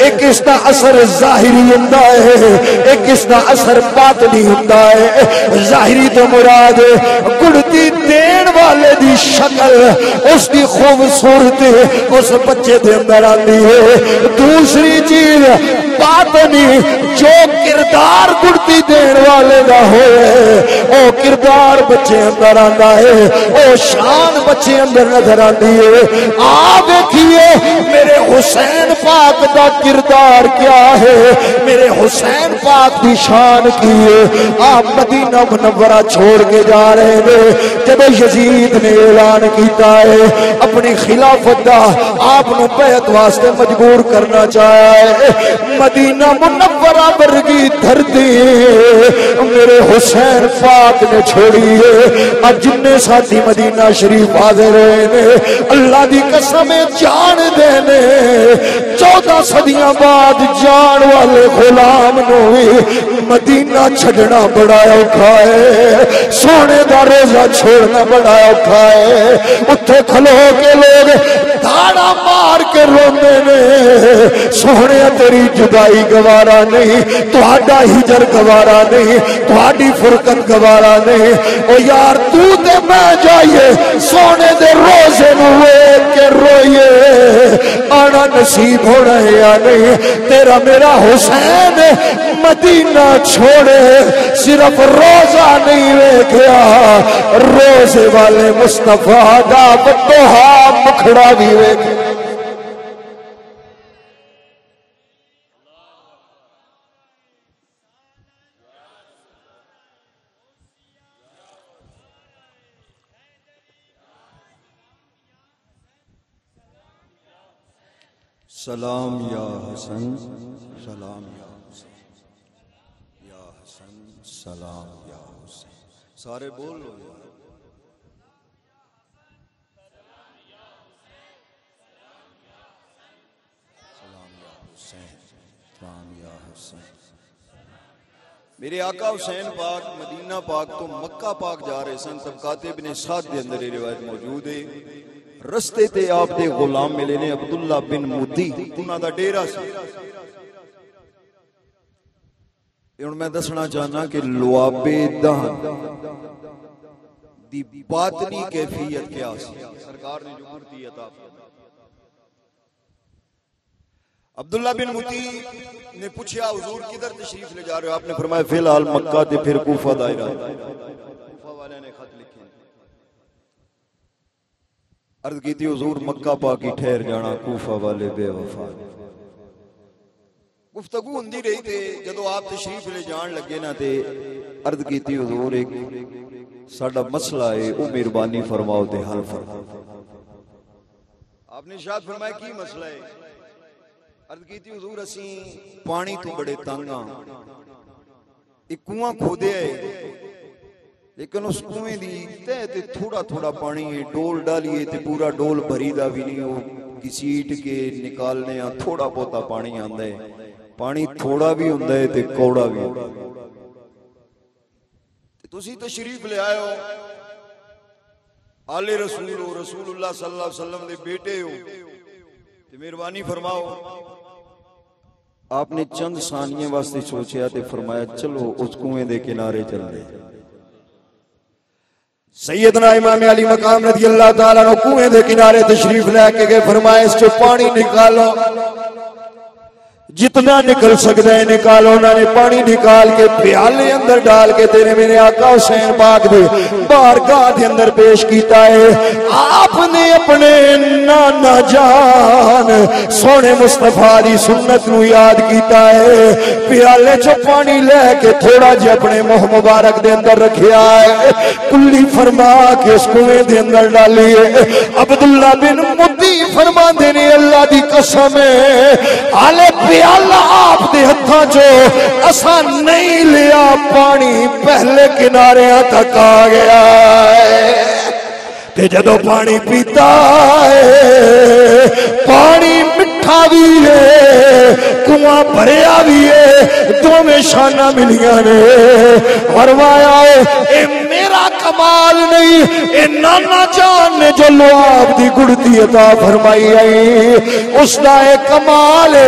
एक इसका असर जाहिरी हुंदा है, एक इसका असर बातनी हुंदा है। जाहिरी तो मुराद गुड़ती देण वाले दी शक्ल, उसकी खूबसूरती उस बच्चे दे अंदर आती है। दूसरी चीज बातनी, जो किरदार गुड़ती देने वाले का हो वो किरदार बच्चे अंदर आता है, वो शान बच्चे अंदर नजर आती है। आ देखिए मेरे हुसैन पाक का किरदार क्या है, मेरे हुसैन पाक की शान की है। आप मदीना मुनव्वरा छोड़ के जा रहे हैं, जब यजीद ने ऐलान किया है अपनी खिलाफत का, आपनों बैत वास्ते मजबूर करना चाहा है, मदीना मुनव्वरा वर्गी धरती मेरे हुसैन पाक ने छोड़ी है। अब जिन्ने साथी मदीना शरीफ आदे रहे ने, अल्लाह की कसम जान देने 14 सदियां बाद जान वाले गुलाम नूं भी मदीना छड़ना बड़ा औखा है, सोने का रोजा छोड़ना बड़ा औखा है। उत्थे खलो के लोग धाड़ा मार के रोंदे ने, सोने तेरी जुदाई गवारा नहीं, तुहाडा हिजर गवारा नहीं, तुहाडी फुरकत गवारा नहीं। ओ यार तू ते मैं जाइए सोने दे रोजे नूं वेख के रोइए, आना नसीब होना है या नहीं। तेरा मेरा हुसैन मदीना छोड़े सिर्फ रोजा नहीं वेख्या, रोजे वाले मुस्तफा दा बतोहा मुखड़ा भी वेख्या। सलाम या हसन, सलाम या हुसैन, या हसन सलाम या हुसैन। सारे बोल लो यार। सलाम या हुसैन, सलाम या हुसैन। मेरे आका हुसैन पाक मदीना पाक तो मक्का पाक जा रहे सन, तब कातिब ने साथ दे अंदर ये रिवायत मौजूद है। रस्ते ते आप दे गुलाम मिले ने अब्दुल्ला बिन मुती, उन्हां दा डेरा सी। हुण मैं दसना चाहना कि लुआबे दहन दी बातनी कैफियत क्या सी, सरकार ने जो गुरती अता फरमाई। अब्दुल्ला बिन मुती ने पूछा हुजूर किधर तशरीफ ले जा रहे हो? आपने फरमाया फिलहाल मक्का ते फिर कूफा दा इरादा। कूफा वाले ने खत लिखे, अर्ज की थी हुजूर मक्का पाकी ठहर जाना, कूफा वाले बेवफा। गुफ्तगू होंदी रही थे जदों आप तशरीफ ले जान लगे ना ते अर्ज कीती हुजूर एक साडा मसला है वो मेहरबानी फरमाओ ते हल फरमाओ। आपने इरशाद फरमाया की मसला है? अर्ज कीती हुजूर असी पानी तो बड़े तंग हां, एक कुआं खोदिया है लेकिन उस कुएं दी तह ते थोड़ा थोड़ा पानी है, डोल डालिए ते पूरा डोल भरी दा भी नहीं, वो घसीट के निकालने थोड़ा बहुता पानी आंदा है, पानी थोड़ा भी हुंदा है ते कौड़ा भी हुंदा है। तुसी तशरीफ ले आए हो, आले रसूल हो, रसूलुल्लाह सल्लल्लाहु अलैहि वसल्लम दे बेटे हो, ते मेहरबानी फरमाओ। आपने चंद सानिये वास्ते सोचा ते फरमाया चलो उस कुएं दे किनारे चलते। सैयदना इमाम अली मकाम रज़ी अल्लाह ताला अन्हु कुएं दे किनारे तशरीफ लेके गए, फरमाया इस चो पानी निकालो, जितना निकल सकता है निकालो। उन्होंने पानी निकाल के प्याले अंदर डाल के तेरे मेरे आका हुसैन पाक दे बारगाह के अंदर पेश किया है। आपने अपने नाना जान सोने मुस्तफा दी सुन्नत नू याद किया है। प्याले चो पानी लेके थोड़ा जिहा अपने मुंह मुबारक दे अंदर रखिया है, कुल्ली फरमा के उस कुएं दे अंदर डाली है। अब्दुल्ला बिन मुद्दी फरमांदे ने अल्लाह दी कसम है आले अल्लाह आप दे हत्थां चो असा नहीं लिया, पानी पहले किनारे तक आ गया है। ते जदों पानी पीता है पानी मिठा भी है, कुआं भरिया भी है, दोवें शाना मिलिया ने। फरमाया ए मेरा कमाल नहीं, ए नाना जान ने जो लुआब दी गुड़ती अता फरमाई आई उसका एक कमाल है।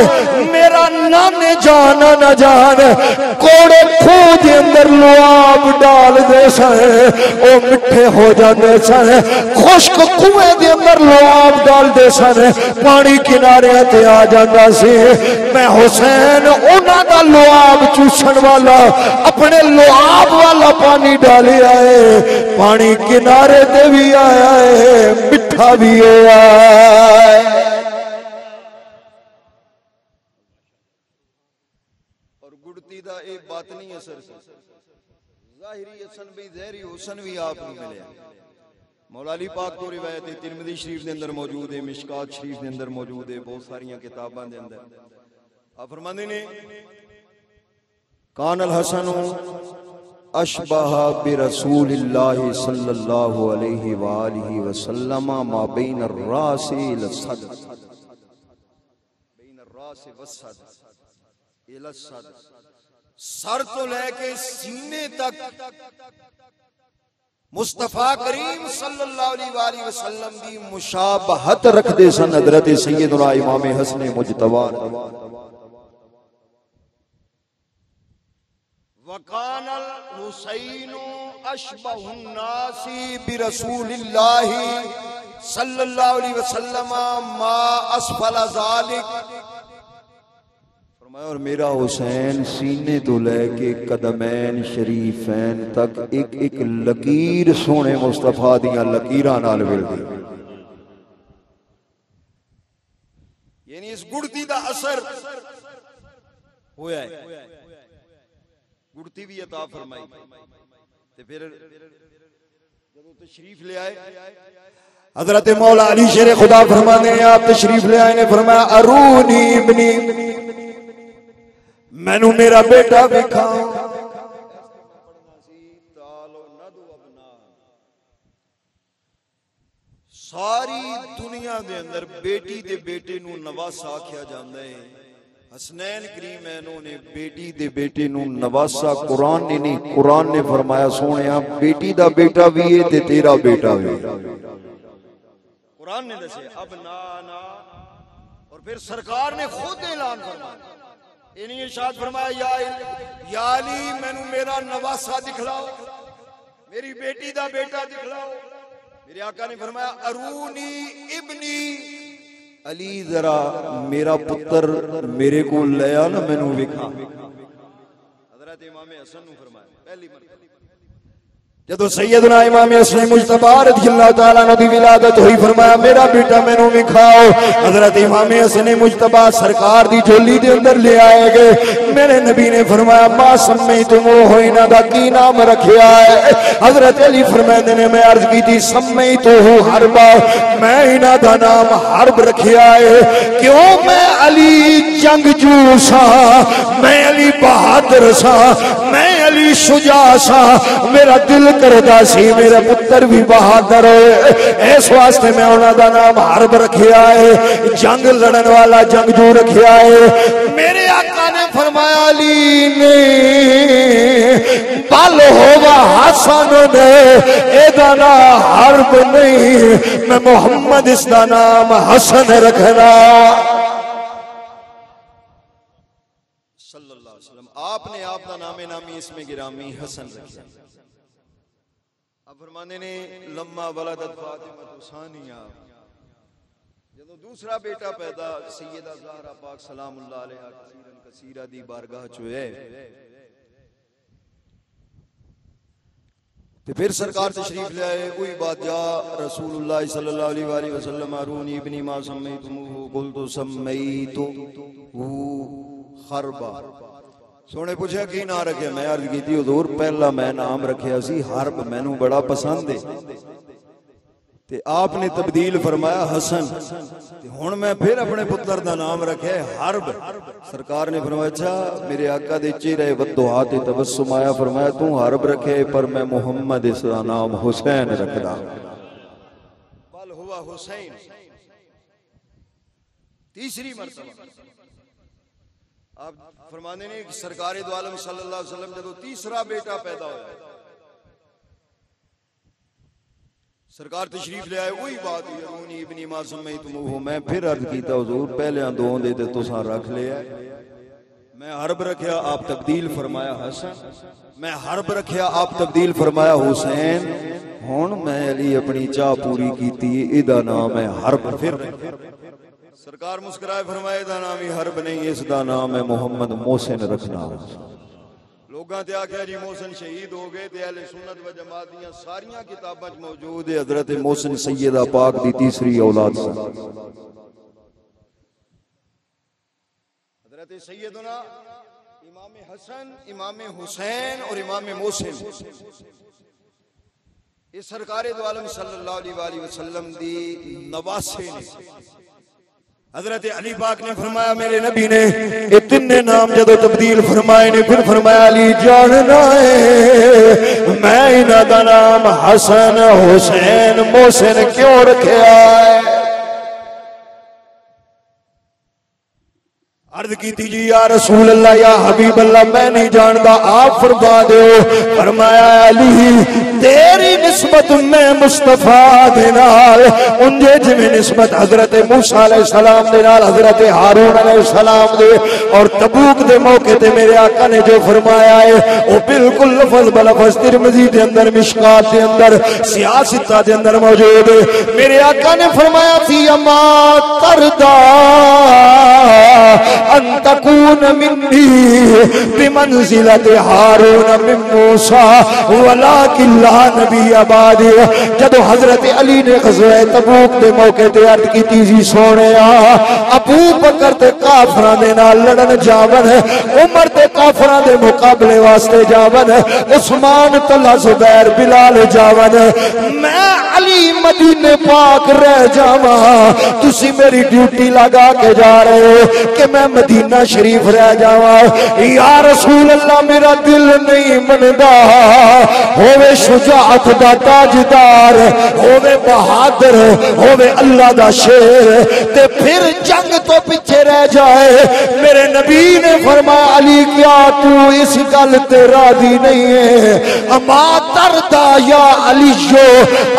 मेरा नाने जान न जान कोड़े खूह के अंदर लुआब डाल दे सन, ओ मिठे हो जाते सन। खुश्क कुएं के अंदर लुआब डाल दे सन, पानी किनारे ते आ जाता सी। मैं हुसैन उन्हां दा लुआब चूसन वाला अपने लुआब वाला पानी डालिया है, पानी किनारे ते भी आया है, मिठा भी आया है। और गुड़ती दा एक बातनी असर ज़ाहिरी हसन भी ज़हरी हुसन भी आपको मिले। मौला अली पाक तो रिवायत है, तिरमिज़ी शरीफ के अंदर मौजूद है, मिशकात शरीफ के अंदर मौजूद है, बहुत सारियां किताबां के अंदर आप फरमाते ने कान अल हसन अशबहा बिरसूलिल्लाहि सल्लल्लाहु अलैहि वालिहि वसल्लम मा बैन अर्रासी लसद बैन अर्रासी वसद इला सद, सर तो लेके सीने तक मुस्तफा करीम सल्लल्लाहु अलैहि वसल्लम दी मुशाबहत रखदे सन हजरत सैयदना इमाम हसन मुजतबा। वकानल हुसैन अशबहुन नासी बिरसूलिल्लाहि सल्लल्लाहु अलैहि वसल्लम मा असफल ज़ालिक। और मेरा हुसैन सीने तो लेके कदमैन शरीफैन तक एक एक लकीर सोने मुस्तफा दियां लकीरां नाल मिलदी। यानी इस गुड़ती दा असर होया है, गुड़ती भी अता फरमाई। ते फिर जब तशरीफ ले आए हजरत मौला अली शेर खुदा फरमाने हैं, आप तशरीफ ले आए ने फरमाया अरूनी इब्नी, मैनू मेरा बेटा दिखाओ। सारी दुनिया दे अंदर बेटी दे बेटे नू नवासा आख्या जांदा है। हसनैन करीम ने बेटी दे बेटे नू नवासा कुरान ने नहीं, कुरान ने फरमाया सोनिया बेटी दा बेटा भी है ते तेरा बेटा भी। कुरान ने दसे अब ना, और फिर सरकार ने खुद ऐलान फरमाया, इन्हीं इरशाद फरमाया या अली मैनू मेरा नवासा दिखलाओ, मेरी बेटी दा बेटा दिखलाओ। मेरे आका ने फरमाया अरूनी इब्नी, अली जरा मेरा पुत्र मेरे को ले आ ना, मैनू विखा। हजरत इमाम हसन नू फरमाया पहली मरतबा। जदों सैयदना इमाम हसन मुजतबा रज़ियल्लाहु तआला अन्हु दी विलादत हुई, फरमाया मेरा बेटा मैनू भी खाओ। हजरत इमाम हसन मुजतबा सरकार दी झोली दे अंदर ले आए गए। मेरे नबी ने फरमाया मा सम्मे तुम हो, इन्हां दा की नाम रखिया है? हजरत अली फरमाते ने मैं अर्ज की थी सम्मे तो हो हरबा, मैं इन्हां दा नाम हरब रखिया है। क्यों? मैं अली जंगजू सा, मैं अली बहादुर सा, मैं अली शुजा सा। मेरा दिल करदा सी मेरा पुत्र भी बहादुर होए, इस वास्ते मैं उन्हां दा नाम हरब रखिया है, जंग लड़न वाला जंगजू रखिया है। मेरे आका ने फरमाया अली ने बल होगा हसन ने, एदा नाम हरब नहीं, मैं मोहम्मद इसका नाम हसन रखना। सल्लल्लाहु अलैहि वसल्लम आपने आपका नामे नामी इसमें गिरामी हसन रखा। अब फरमाने ने लम्मा वलदत फातिमा सानिया, जदों दूसरा बेटा पैदा सैयदा ज़हरा पाक सलामुल्लाह अलैहा कसीरन कसीरा दी बारगाह च होए ते फिर सरकार तशरीफ ले आए। कोई बात जा रसूलुल्लाह सल्लल्लाहु अलैहि वसल्लम अरूनी इब्नी मा सम्मैतुमूहु कुल्तु सम्मैतुहु हरबा। सोने पूछा की ना रखे, मैं अर्ज की हुजूर पहला मैं नाम रखिया सी हरब, मैनू बड़ा पसंद है ते आपने तब्दील फरमाया हसन, हुण मैं फिर अपने पुत्र का नाम रखे हरब। सरकार ने फरमाया अच्छा, मेरे आका दे चेहरे वद्दुआ ते तबस्सुम आया, फरमाया तू हरब रखे पर मैं मुहम्मद इसका नाम हुसैन रखदा। बल हुआ हुसैन। तीसरी मर्तबा आप फरमाने ने सरकार दो आलम सल्लल्लाहु अलैहि वसल्लम जब तीसरा बेटा पैदा होया, सरकार तशरीफ ले आए। वही बात हुई इब्नी मा सम्मैतुमूहु, मैं फिर अर्ज कीता हुजूर पहले दो दे ते तुसां रख लिया, मैं हरब रखिया आप तब्दील फरमाया हसन, मैं हरब रखिया आप तब्दील फरमाया हुसैन, हुण मैं अली अपनी चाह पूरी कीती, इहदा नाम है हरब। फिर सरकार मुस्कुराए फरमाए दा नाम ही हरब नहीं, इसका नाम है मोहम्मद मोहसिन रखना। लोगों ते आख्या जी मोहसिन शहीद हो गए, ते अहले सुन्नत व जमात दियां सारियां किताबां च मौजूद है हजरत मोहसिन सैयदा पाक दी तीसरी औलाद सन। हजरत सैयदना इमाम हसन, इमाम हुसैन और इमाम मोहसिन इस सरकार दो आलम सल्लल्लाहु अलैहि वसल्लम दी नवासे ने। हजरत अली पाक ने फरमाया मेरे नबी ने ये तीन नाम जदों तब्दील फरमाए ने, फिर फरमाया अली जानना है मैं इन्हां दा नाम हसन हुसैन मोहसिन क्यों रखिया है? अर्ज की जी या रसूल अल्लाह या हबीब अल्लाह मैं नहीं जानता, आप फरमा दो। फरमाया अली तेरी निस्बत मैं मुस्तफा दे नाल उंजे जिवें निस्बत हजरत मूसा अलैहि सलाम दे नाल हजरत हारून अलैहि सलाम दे, और तबूक दे मौके ते मेरे आका ने जो फरमाया है वो बिल्कुल लफज बलफज तिरमिज़ी दे अंदर, मिशकात दे अंदर, सियासता दे अंदर मौजूद है। मेरे आका ने फरमाया थी अमा तरदा अंतकून मिन्नी बिमंजिलति हारून मिन मूसा वलाकिन ला नबी आबादी। जदों हजरत अली ने ग़ज़वा तबूक दे मौके ते अर्ज कीती जी सोहणिया अबू बकर ते काफरां दे नाल लड़न जावन, उमर ते काफरां दे मुकाबले वास्ते जावन, उस्मान तला ज़ुबैर बिलाल जावन, मैं अली मदीने पाक रह जावा, तुसी मेरी ड्यूटी लगा के जा रहे हो कि मैं मदीना शरीफ रह जावा। या रसूल अल्लाह मेरा दिल नहीं मनदा, होवे शुजाअत दा ताजदार, होवे बहादुर, होवे अल्लाह दा शेर, ते फिर जंग तो पीछे रह जाए। मेरे नबी ने फरमाया अली क्या तू इस गल ते राजी नहीं है? अमा तरदा या अली जो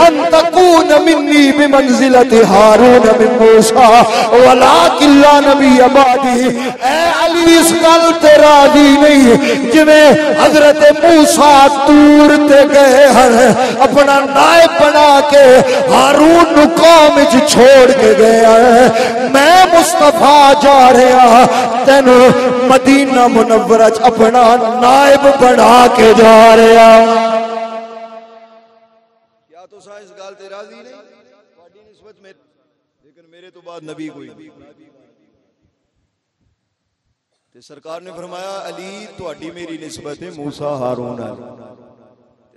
अंतकून मिन्नी बिमंजिलति हारून मिन मूसा वलाकिन ला नबी आबादी। ऐ अली इस गल ते राजी नहीं जिवें हजरत मूसा तूर ते गए हैं अपना नायब बना के हारून नू कौम विच छोड़ के गया है, मैं मुस्तफा जा रहा तेनू मदीना मुनव्वरा च अपना नायब बना के जा रहा। तो सा इस गाल ते राजी नहीं ਤੁਹਾਡੀ निस्बत में, लेकिन मेरे तो बाद नबी कोई नहीं। ते सरकार ने फरमाया अली ਤੁਹਾਡੀ मेरी निस्बत है मूसा हारून नाल।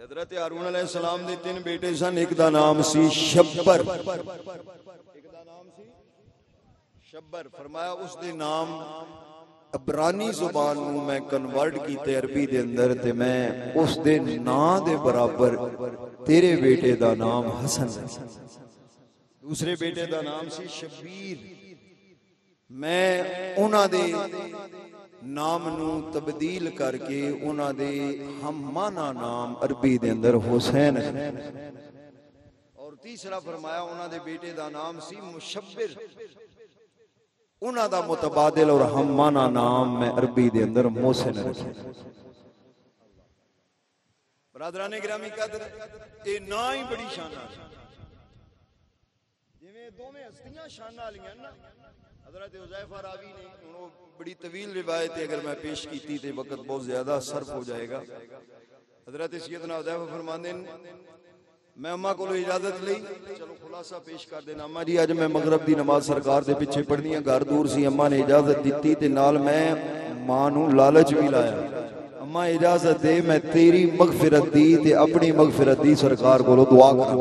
हजरत हारून अलैहिस्सलाम दे 3 बेटे सन, एक दा नाम सी शब्बर, एक दा नाम सी शब्बर। फरमाया उस दे नाम अबरानी जुबान नूं मैं कन्वर्ट कीते अरबी दे अंदर, ते मैं उस दे नां दे बराबर तेरे बेटे दा नाम हसन, दूसरे बेटे दा नाम सी शबीर। मैं उन्हां दे नाम नूं तब्दील करके उन्हां दे हममाना नाम अरबी दे अंदर हुसैन। और तीसरा फरमाया उन्हां दे बेटे दा नाम सी मुशब्बिर, उन्हां दा मुतबादिल और हममाना नाम मैं अरबी दे अंदर मोहसिन रखे। बरादराने गिरामी कदर, ये ना ही बड़ी शान जिवें दोवें हस्तियां शान वालियां ना। हजरत हुज़ैफा रावी ने बड़ी तवील रिवायत है, अगर मैं पेश की थी तो वक्त बहुत ज्यादा सर्फ हो जाएगा। हजरत सैयदना हुज़ैफा फरमाते हैं मैं अम्मा को इजाजत ली, चलो खुलासा पेश कर देना अम्मा जी, अज मैं मगरब की नमाज सरकार के पिछे पढ़नी है, घर दूर सी, अम्मा ने इजाजत दी ते नाल मैं मां नूं लालच भी लाया, अम्मा इजाजत दे मैं तेरी मगफिरत दी ते अपनी मगफिरत दी सरकार को दुआ कर।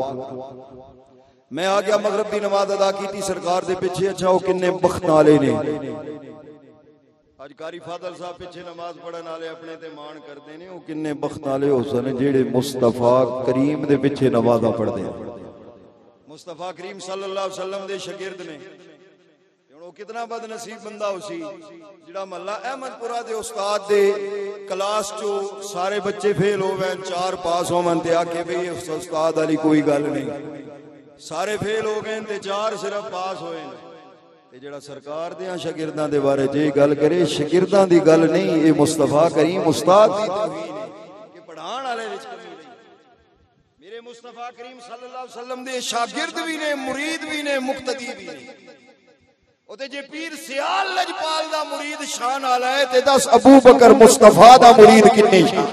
मैं आ गया, मगरब की नमाज अदा की सरकार के पिछे। अच्छा वो किन्ने बख्त वाले ने, अज कारी फादल साहब पिछे नमाज पढ़न वाले अपने ते मान करते हैं, वो किन्ने बख्त वाले हो सन जेड़े मुस्तफा करीम दे पिछे नमाज़ां पढ़दे हैं। मुस्तफा करीम सल्लल्लाहु अलैहि वसल्लम दे शागिर्द ने, वो कितना बदनसीब बंदा हो सी जिहड़ा महला अहमदपुरा दे उस्ताद दे क्लास चो सारे बच्चे फेल होवे, 4 पास होवन ते आखे भी उस उस्ताद वाली कोई गल नहीं, सारे फेल हो गए ते 4 सिर्फ पास होए। जेड़ा सरकार दे शागिर्दां दे बारे जे गल करे, शागिर्दां दी गल नहीं, ये मुस्तफा करीम उस्ताद दी तौहीन है कि पढ़ाण वाले विच कमी नहीं। मेरे मुस्तफा करीम सल्लल्लाहु अलैहि वसल्लम दे शागिर्द भी ने, मुरीद भी ने, मुक्तदी भी ने। ओते जे पीर सियाल लजपाल दा मुरीद शान वाला है ते दस अबू बकर मुस्तफा दा मुरीद कितनी शान।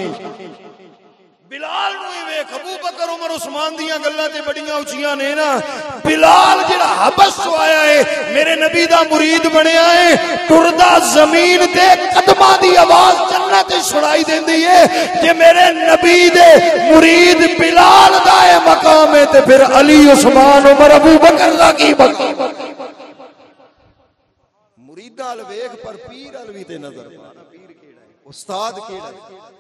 बिलाल नूं ही वेख, अबू बकर उमर उस्मान दियां गल्लां ते बड़ियां उचियां ने ना। बिलाल जिहड़ा हबस तो आया है, मेरे नबी दा मुरीद बनया है, टुरदा जमीन ते कदमां दी आवाज जन्नत च सुनाई देंदी है। जे मेरे नबी दे मुरीद बिलाल दा है मकाम है, ते फिर अली उस्मान उमर अबू बकर दा की मकाम। मुरीदां अल वेख पर पीर अल भी ते नजर पा, पीर केड़ा है, उस्ताद केड़ा है।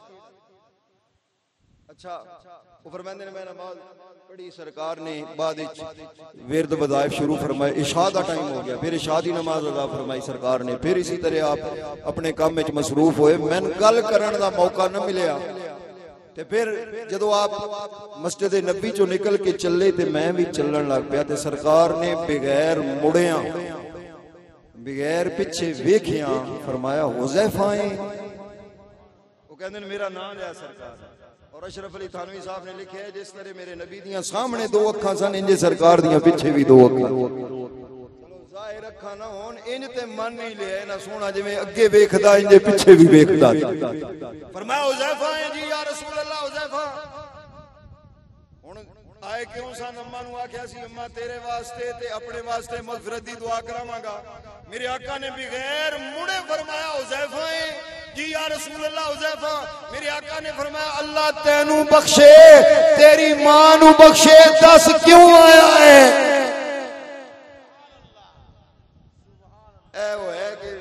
अच्छा वो फरमाते ने मैं नमाज पढ़ी, सरकार ने बाद विरद वज़ाइफ शुरू फरमाए, इशा का टाइम हो गया, फिर इशा की नमाज अदा फरमाई सरकार ने। फिर इसी तरह आप अपने काम में मसरूफ होए, मैं गल करने का मौका न मिलया। ते फिर जदों आप मस्जिद नबी चो निकल के चले ते मैं भी चलन लग पिया, ते सरकार ने बगैर मुड़िया बगैर पिछे वेखिया फरमाया हुज़ैफा है। वो कहते मेरा नाम लिया सरकार। और अशरफ अली थानवी साहब ने लिखा है जिस तरह मेरे नबी दियां सामने 2 अखां सन, इंजे सरकार दियां पिछे भी 2 अखां। जाहिर अखां ना होन इंज ते मन नहीं लिया ना सोना, जिवें अगे वेखदा इंजे पिछे भी वेखदा। फरमाया हुज़ैफा है जी या रसूल अल्लाह। हुज़ैफा हुन आए क्यों सन? अम्मा नूं आख्या सी अम्मा तेरे वास्ते ते अपने वास्ते मगफिरत दी दुआ करावांगा। मेरे आका ने बगैर मुड़े फरमाया हुज़ैफा है जी या रसूल अल्लाह। हुज़ैफा मेरे आका ने फरमाया अल्लाह तेनू बख्शे, तेरी मां नू बख्शे, दस क्यों आया है? ऐ वो है कि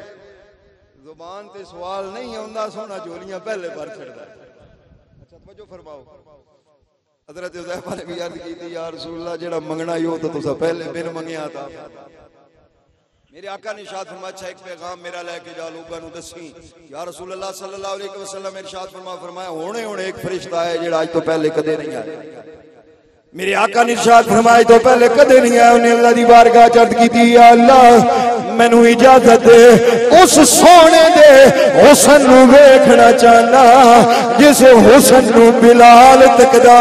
जुबान ते सवाल नहीं आउंदा, सोना झोलियां पहले भर छड़दा। अच्छा तवज्जो फरमाओ, हज़रत हुज़ैफा ने भी अर्ज की थी या रसूल अल्लाह जेड़ा मंगना ही हो तो तुसा पहले बिन मंगिया था। मेरे आका ने इरशाद फरमाया अच्छा एक पैगाम मेरा लेके जा, लोगों को दसी या रसूल अल्लाह सल्लल्लाहु अलैहि वसल्लम इरशाद फरमाया होने होने एक फरिश्ता है जेड़ा आज तो पहले कदे नहीं आया। मेरे आका ने इरशाद फरमाया तो पहले कदे नहीं आया। उन्हें अल्लाह दी बारगाह च अर्ज की या अल्लाह मैनू इजाजत दे, उस सोने दे हुस्न नू वेखना चाहना जिस हुस्न नू बिलाल तकदा,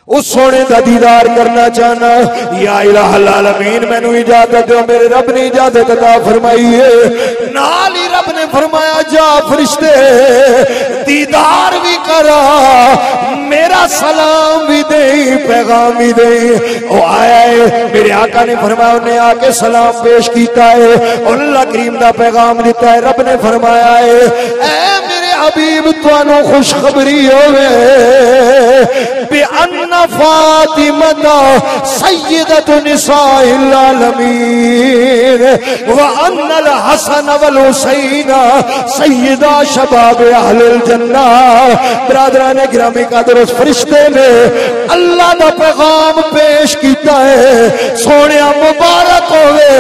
उस सोने का दीदार करना चाहना। या इलाहुल आलमीन मैनू इजाजत दो। मेरे रब ने इजाजत अता फरमाई है। नाल ही रब ने फरमाया जा फरिश्ते दीदार भी करा, मेरा तेरा सलाम भी दे पैगाम भी दे। वो आया है मेरे आका ने फरमाया उन्हें आके सलाम पेश किया है और अल्लाह करीम का पैगाम दिता है। रब ने फरमाया है ऐ मेरे हबीब तुहानू खुशखबरी होवे बि अन्ना फातिमा सय्यदतु निसाइल आलमीन व अन्नल हसन वल हुसैन सय्यदा शबाब अहलिल जन्ना। बिरादरान गिरामी का दुरुस्त फरिश्ते ने अल्लाह का पैगाम पेश किया है। सोने मुबारक होवे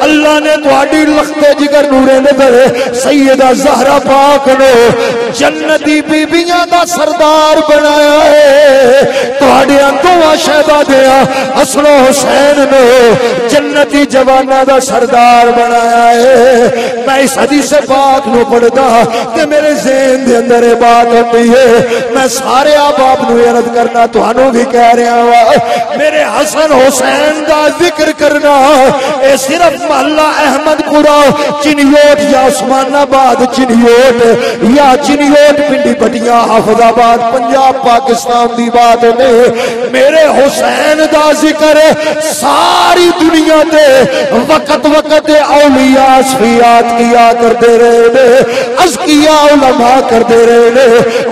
अल्लाह ने तुहाडी लखते जिगर नूरे नज़र सैयदा ज़हरा पाक नो जन्नती बीबियां दा सरदार बनाया है। तुहाडे दोवां शहजादियां हसन हुसैन नो जन्नती जवाना दा सरदार बनाया है। मैं इस हदीस पाक नु पढ़दा ते मेरे ज़हन दे अंदर ये बात आती है। मैं सारे आप नु अर्ज करना तुहानू भी कह रहा वा मेरे हसन हुसैन दा जिक्र करना ए सिर्फ महल्ला अहमदपुरा चिनियोट या उस्मानाबाद चिनियोट या चिनियोट पिंडी भटिया हाफिजाबाद पंजाब पाकिस्तान की बात नहीं। मेरे हुसैन दा जिक्र सारी दुनिया दे वक्त वक्त औलिया असफियात किया करते रहे ने अज़किया उलमा करते रहे ने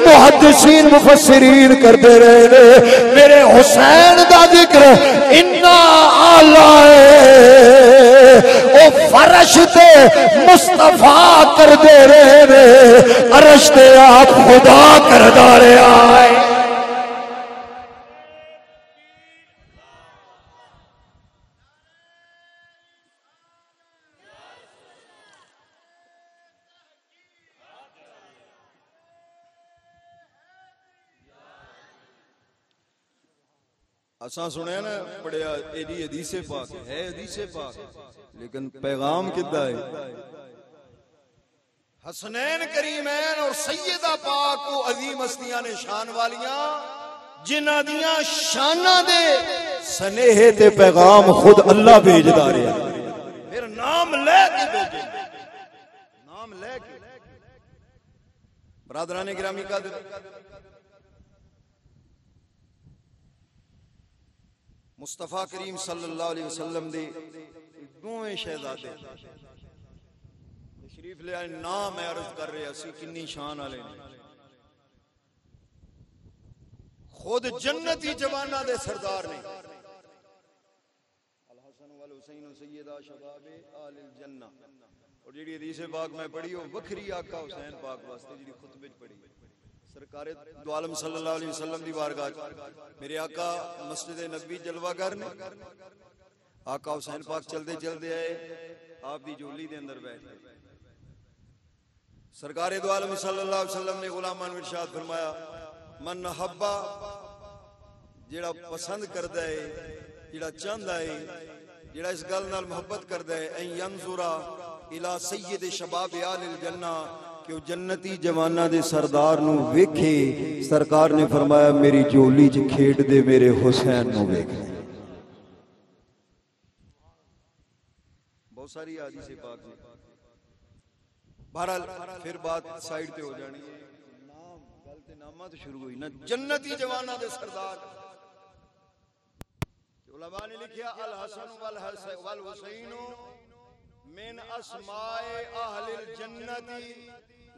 मुहद्दिसीन मुफस्सिरीन करते रहे ने। मेरे हुसैन दा जिक्र इन्ना आला है ओ फरश ते मुस्तफा कर दे रहे ने अरश ते आप खुदा कर दा रहा है। असा सुने ना पढ़िया एदी हदीसे पाक है हदीसे पाक लेकिन पैगाम किदा है हसनैन करीमैन और सैयदा पाक को अजीम हस्तियां ने शान वालियां जिन्हां दियां शाना दे सनेहे ते पैगाम खुद अल्लाह भेजदा रहा फिर नाम लेके भेजे नाम लेके। बरादरान गिरामी का मुस्तफा करीम सल्लल्लाहु अलैहि वसल्लम दे दोवें शहजादे तशरीफ ले आए नाम है अर्ज कर रहे असी किन्नी शान वाले खुद जन्नती जवाना दे सरदार ने अल हसन वल हुसैन सय्यदा शबाब अहलिल जन्ना। और जेडी हदीस पाक मैं पढ़ी वो वखरी आका हुसैन पाक वास्ते जेडी खुतबे च पढ़ी सरकार दो आलम सल्लल्लाहु अलैहि वसल्लम दी बारगाह मेरे आका मस्जिद नबी जलवागर ने आका हुसैन पाक चलते चलते आए आप दी जोली दे अंदर बैठ गए। सरकार दो आलम सल्लल्लाहु अलैहि वसल्लम ने गुलामान में इरशाद फरमाया मन हब्बा जेड़ा पसंद करदा है जेड़ा चाहता है जेड़ा इस गल नाल मोहब्बत करदा है ऐ यंजुरा इला सय्यद शबाब अहलिल जन्ना कि वो जन्नती जवाना दे सरदार नू वेखे। सरकार ने फरमाया मेरी जोली च खेड दे मेरे हुसैन नू वेख। बहुत सारी हदीस पाक है बहरहाल फिर बात साइड पे हो जानी है। नाम गल ते नामा तो शुरू हुई ना जन्नती जवाना दे सरदार उलमा ने लिखा अल हसन वल हुसैन मिन अस्माए अहलिल जन्नती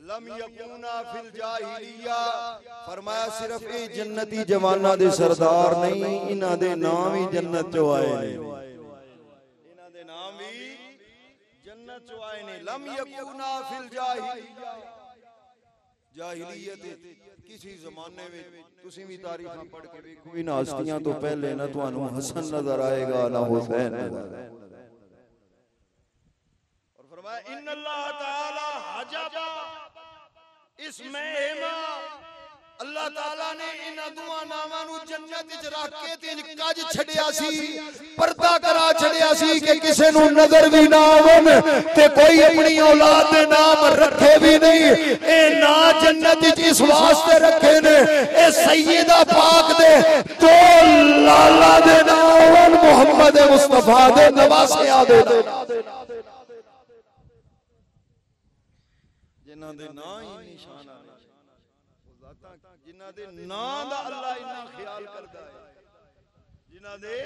लम यकूना फिल जाहिलिया। फरमाया सिर्फ ये जन्नती जवाना दे सरदार नहीं इन्हां दे नाम ही जन्नत चो आए ने इन्हां दे नाम ही जन्नत चो आए ने। लम यकूना फिल जाहिलिया जाहिलियत किसी जमाने में तुसी भी तारीफां पढ़ के देखो इन हस्तियां तो पहले ना तुहानू हसन नजर आएगा ना हुसैन नजर और फरमाया इन्नल्लाह ताला हजबा इसमें अल्लाह ताला ने इन्हां दुआ नामां नू जन्नत विच रख के ते कज छड़िया सी पर्दा करा छड़िया सी कि किसे नू नजर भी ना आवन ते कोई अपनी औलाद दे नाम रखे भी नहीं। ए ना जन्नत विच इस वास्ते रखे ने ए सैयदा पाक दे दो लाला दे नाम मोहम्मद मुस्तफा दे नवासिया दे जिन्हां दे नाम ही निशान जिन्हां दे नां दा अल्लाह इन्ना ख्याल करदा है, जिन्हां दे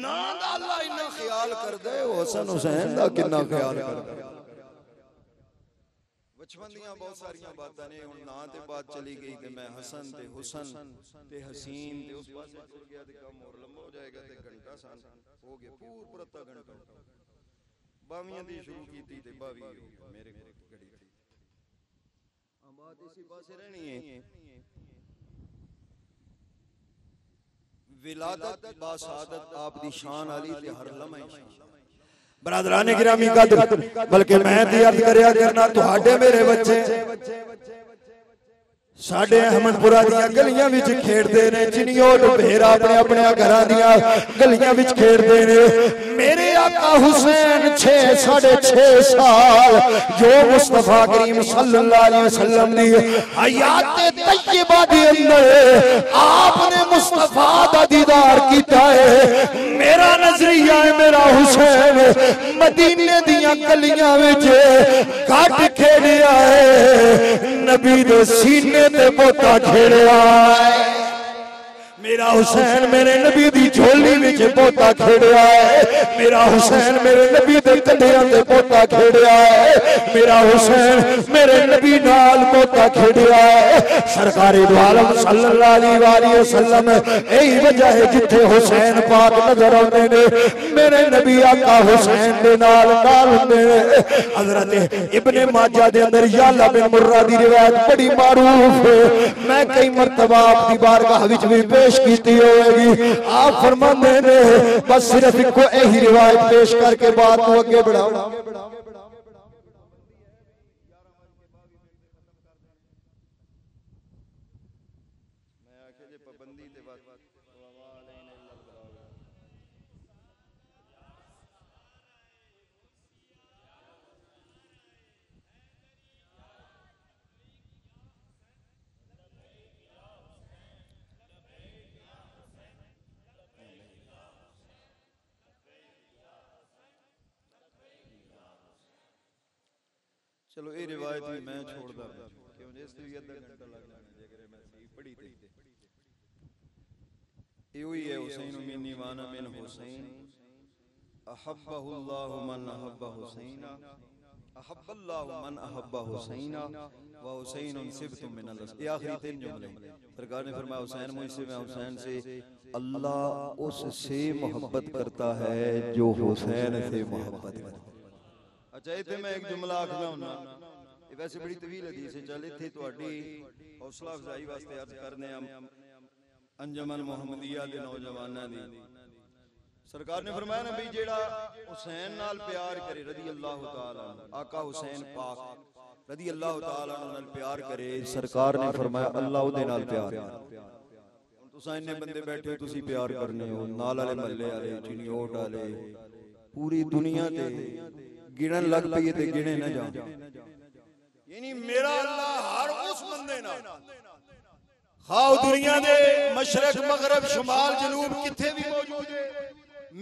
नां दा अल्लाह इन्ना ख्याल करदा है, हसन हुसैन दा किन्ना ख्याल करदा है। बचपन दियां बहुत सारियां बातां ने, हुण नां ते बात चली गई कि मैं हसन ते हुसन ते हसीन ते उस पासे टुर गया ते काम और लंबा हो जाएगा ते घंटा सन हो गया पूरा अद्धा घंटा। बावियां दी शुरू कीती ते 22 हो गया मेरे को घड़ी थी। बात इसी पासे रहनी है, विलादत बासादत आप दी शान वाली ते हर लम्हे शान। बरादराने गिरामी कदर, बल्कि मैं दी अर्ज करया करना तुहाडे मेरे बच्चे साडे अहमदपुरा दियां गलियां विच खेडदे ने, चिनियोट भेरा अपने अपने घरां दियां गलियां विच खेडदे ने। मेरे आका हुसैन 6.5 साल जो मुस्तफा करीम सल्लल्लाहु अलैहि वसल्लम दी हयात तय्यबा दे अंदर आपने मुस्तफा दा दीदार कीता है। मेरा नजरिया है मेरा हुसैन मदीने दियां गलियां विच घट खेड़िया है, नबी दे सीने ते पोता खेड़िया है। मेरा हुसैन मेरे नबी दी झोली विच पोता खेड़िया है, मेरा हुसैन मेरे नबी दे कंधियां ते पोता खेड़िया है, मेरा हुसैन मेरे नबी नाल पोता खेड़िया है। सरकारे दो आलम सल्लल्लाहु अलैहि वसल्लम यही वजह है जिथे हुसैन पाक नजर आते ने मेरे नबी आका हुसैन दे नाल हुंदे ने। हजरत इब्ने माजा दे अंदर याला बिन मुर्रा दी रिवायत बड़ी मारूफ है, मैं कई मरतबा आपकी बारगाह विच भी पेश कीती होगी। आप फरमाते ने बस सिर्फ इको यही रिवायत पेश करके बात को आगे बढ़ाओ। चलो ये रिवायत भी मैं छोड़दा क्यों जिस भी आधा घंटा लग जाना जेकर मैं सही पढ़ी ते यो ही है हुसैन मिन्नी वाना मिन हुसैन अहब्बहुल्लाहु मन अहब्ब हुसैना अहब्बल्लाहु मन अहब्ब हुसैना व हुसैन सिबतु मिन अल्लाह। ये आखिरी 3 जुमले सरकार ने फरमाया हुसैन मुझसे मैं हुसैन से, अल्लाह उससे मोहब्बत करता है जो हुसैन से मोहब्बत करता है। अच्छा इतने मैं एक जुमला आखना हुन्ना, ये वैसे बड़ी तवील हदीस है, चल इत्थे तुहाडी हौसला अफजाई वास्ते अर्ज करने हम अंजमन मुहम्मदिया दे नौजवानां दी। सरकार ने फरमाया ना भी जेड़ा हुसैन नाल प्यार करे रदी अल्लाह तआला आका हुसैन पाक रदी अल्लाह तआला नाल प्यार करे, सरकार ने फरमाया अल्लाह उहदे नाल प्यार। हुण तुसां इन्ने बंदे बैठे हो तुसी प्यार करने हो, नाल वाले महल्ले वाले चिनियोट वाले पूरी दुनिया ते गिणन लग पई ते गिणे ना जा, यानी मेरा अल्लाह हर उस बंदे नाल खाओ दुनिया दे मशरक मगरब शुमाल जनूब किथे भी मौजूद है,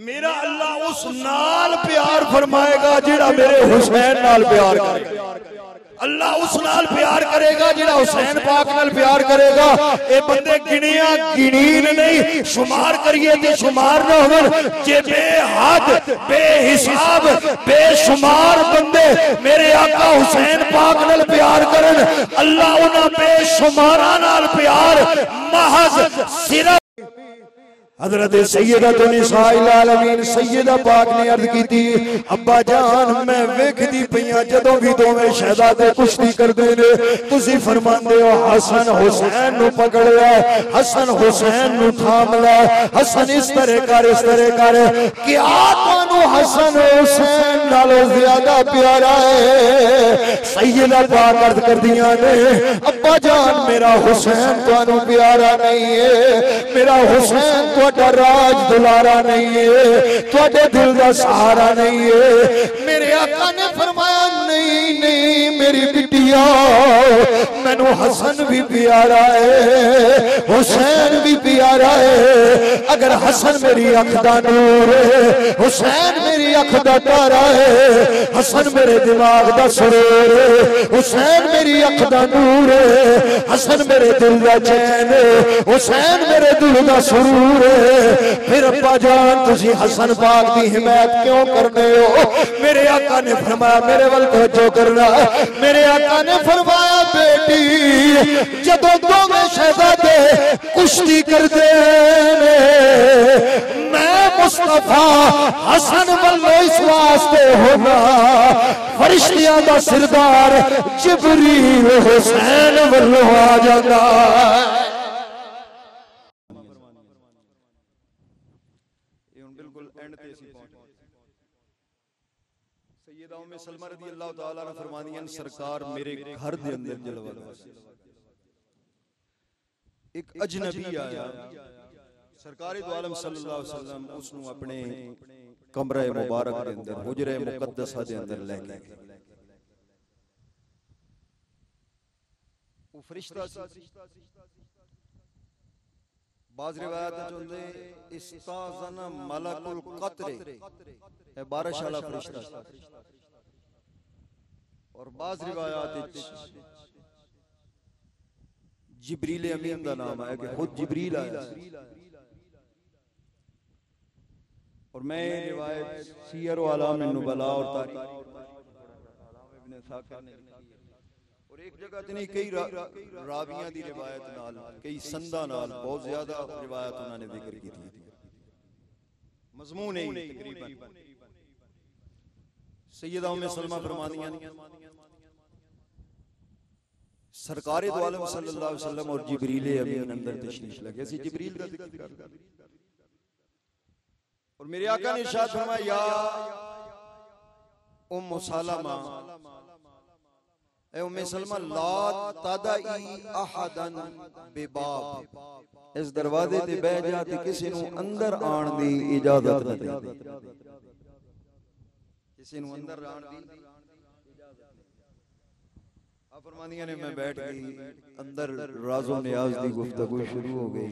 मेरा अल्लाह उस नाल प्यार फरमाएगा जेड़ा मेरे हुसैन नाल प्यार करेगा। अल्लाह उस नाल प्यार करेगा जेड़ा हुसैन पाक नाल प्यार करेगा। ए बंदे गिनिया गिनीन नहीं, शुमार करिए ते शुमार ना होवन, जे बेहद बेहिसाब बेशुमार बंदे मेरे आका हुसैन पाक नाल प्यार करन, अल्लाह उन्हां बेशुमारां नाल प्यार महज सिर्फ हजरत सैयदतु निसाइल आलमीन सैयदा पाक ने अर्ज की थी, अब्बा जान मैं वेखदी पईयां जदों भी दोवें शहजादे कुश्ती करदे ने तुसी फरमांदे हो हसन हुसैन नु पकड़ ले, हसन हुसैन नु थाम ले, हसन इस तरह कर क्या तुहानू हसन हुसैन नालों ज्यादा प्यारा है? सैयदा पाक अर्ज करदियां ने अब्बा जान मेरा हुसैन तुहानू प्यारा नहीं है, मेरा हुसैन राज दुलारा नहीं है, थोड़े दिल का सहारा नहीं है। मेरे आका ने फरमाया नहीं नहीं मेरी बिटिया मैनू हसन भी प्यारा है, हुसैन भी प्यारा है। अगर हसन मेरी अख दा नूर है, हुसैन मेरी अख दा तारा है, हसन मेरे दिमाग दा सुरूर है, हुसैन मेरी अख दा नूर है, हसन मेरे दिल दा चैन है, हुसैन मेरे दिल दा सुरूर है। फिर अब्बा जान तुसी हसन पाक दी हिमायत क्यों करने हो? मेरे आका ने फरमाया, मेरे वल तवज्जो करना, मेरे आका ने फरमाया बेटी जदों दोवें शहजादे कुश्ती करदे ने, मैं मुस्तफा हसन वल्लो इस वास्ते होना फरिश्तियां दा सरदार जिबरील हुसैन वल्लो आ जांदा। सैयदा उम्मे सलमा रज़ी अल्लाह तआला अन्हा फरमादियां सरकार मेरे घर दे अंदर जलवा एक अजनबी आया, सरकार दो आलम सल्लल्लाहु अलैहि वसल्लम उसनु अपने कमरे मुबारक दे अंदर हुजरे मुकद्दसा दे अंदर ले गए। वो फरिश्ता बाज रिवायत चंदे इस्ताज़ना मलकुल क़त्रे है बारिश वाला फरिश्ता, और बाज रिवायात जिब्रील अमीन का नाम है कि खुद जिब्रील आया। और मैं रिवायत सीयर व अलाम नुबला और तारीख इब्न साकिर ने और एक जगह ते नहीं कई रावियां दी रिवायत नाल कई संदा नाल बहुत ज्यादा रिवायत उन्होंने जिक्र की थी। मजमून है तकरीबन सैयदा उम्मे सलमा फरमादियां सरकार दो आलम सल्लल्लाहु अलैहि वसल्लम और जिब्रील अमीन अंदर तशरीफ लगे। सी जिब्रील का जिक्र कर रहे और मेरे आका ने इरशाद फरमाया या उम्म सलमा, ए उम्मे सलमा ला तदई अहदन बिबाब, इस दरवाजे ते बैठ जा ते किसी नु अंदर आण दी इजाजत न दे, किसी नु अंदर आण दी फरमानिया ने मैं बैठ गई, अंदर राज़ो नियाज दी गुफ्तगू शुरू हो गई।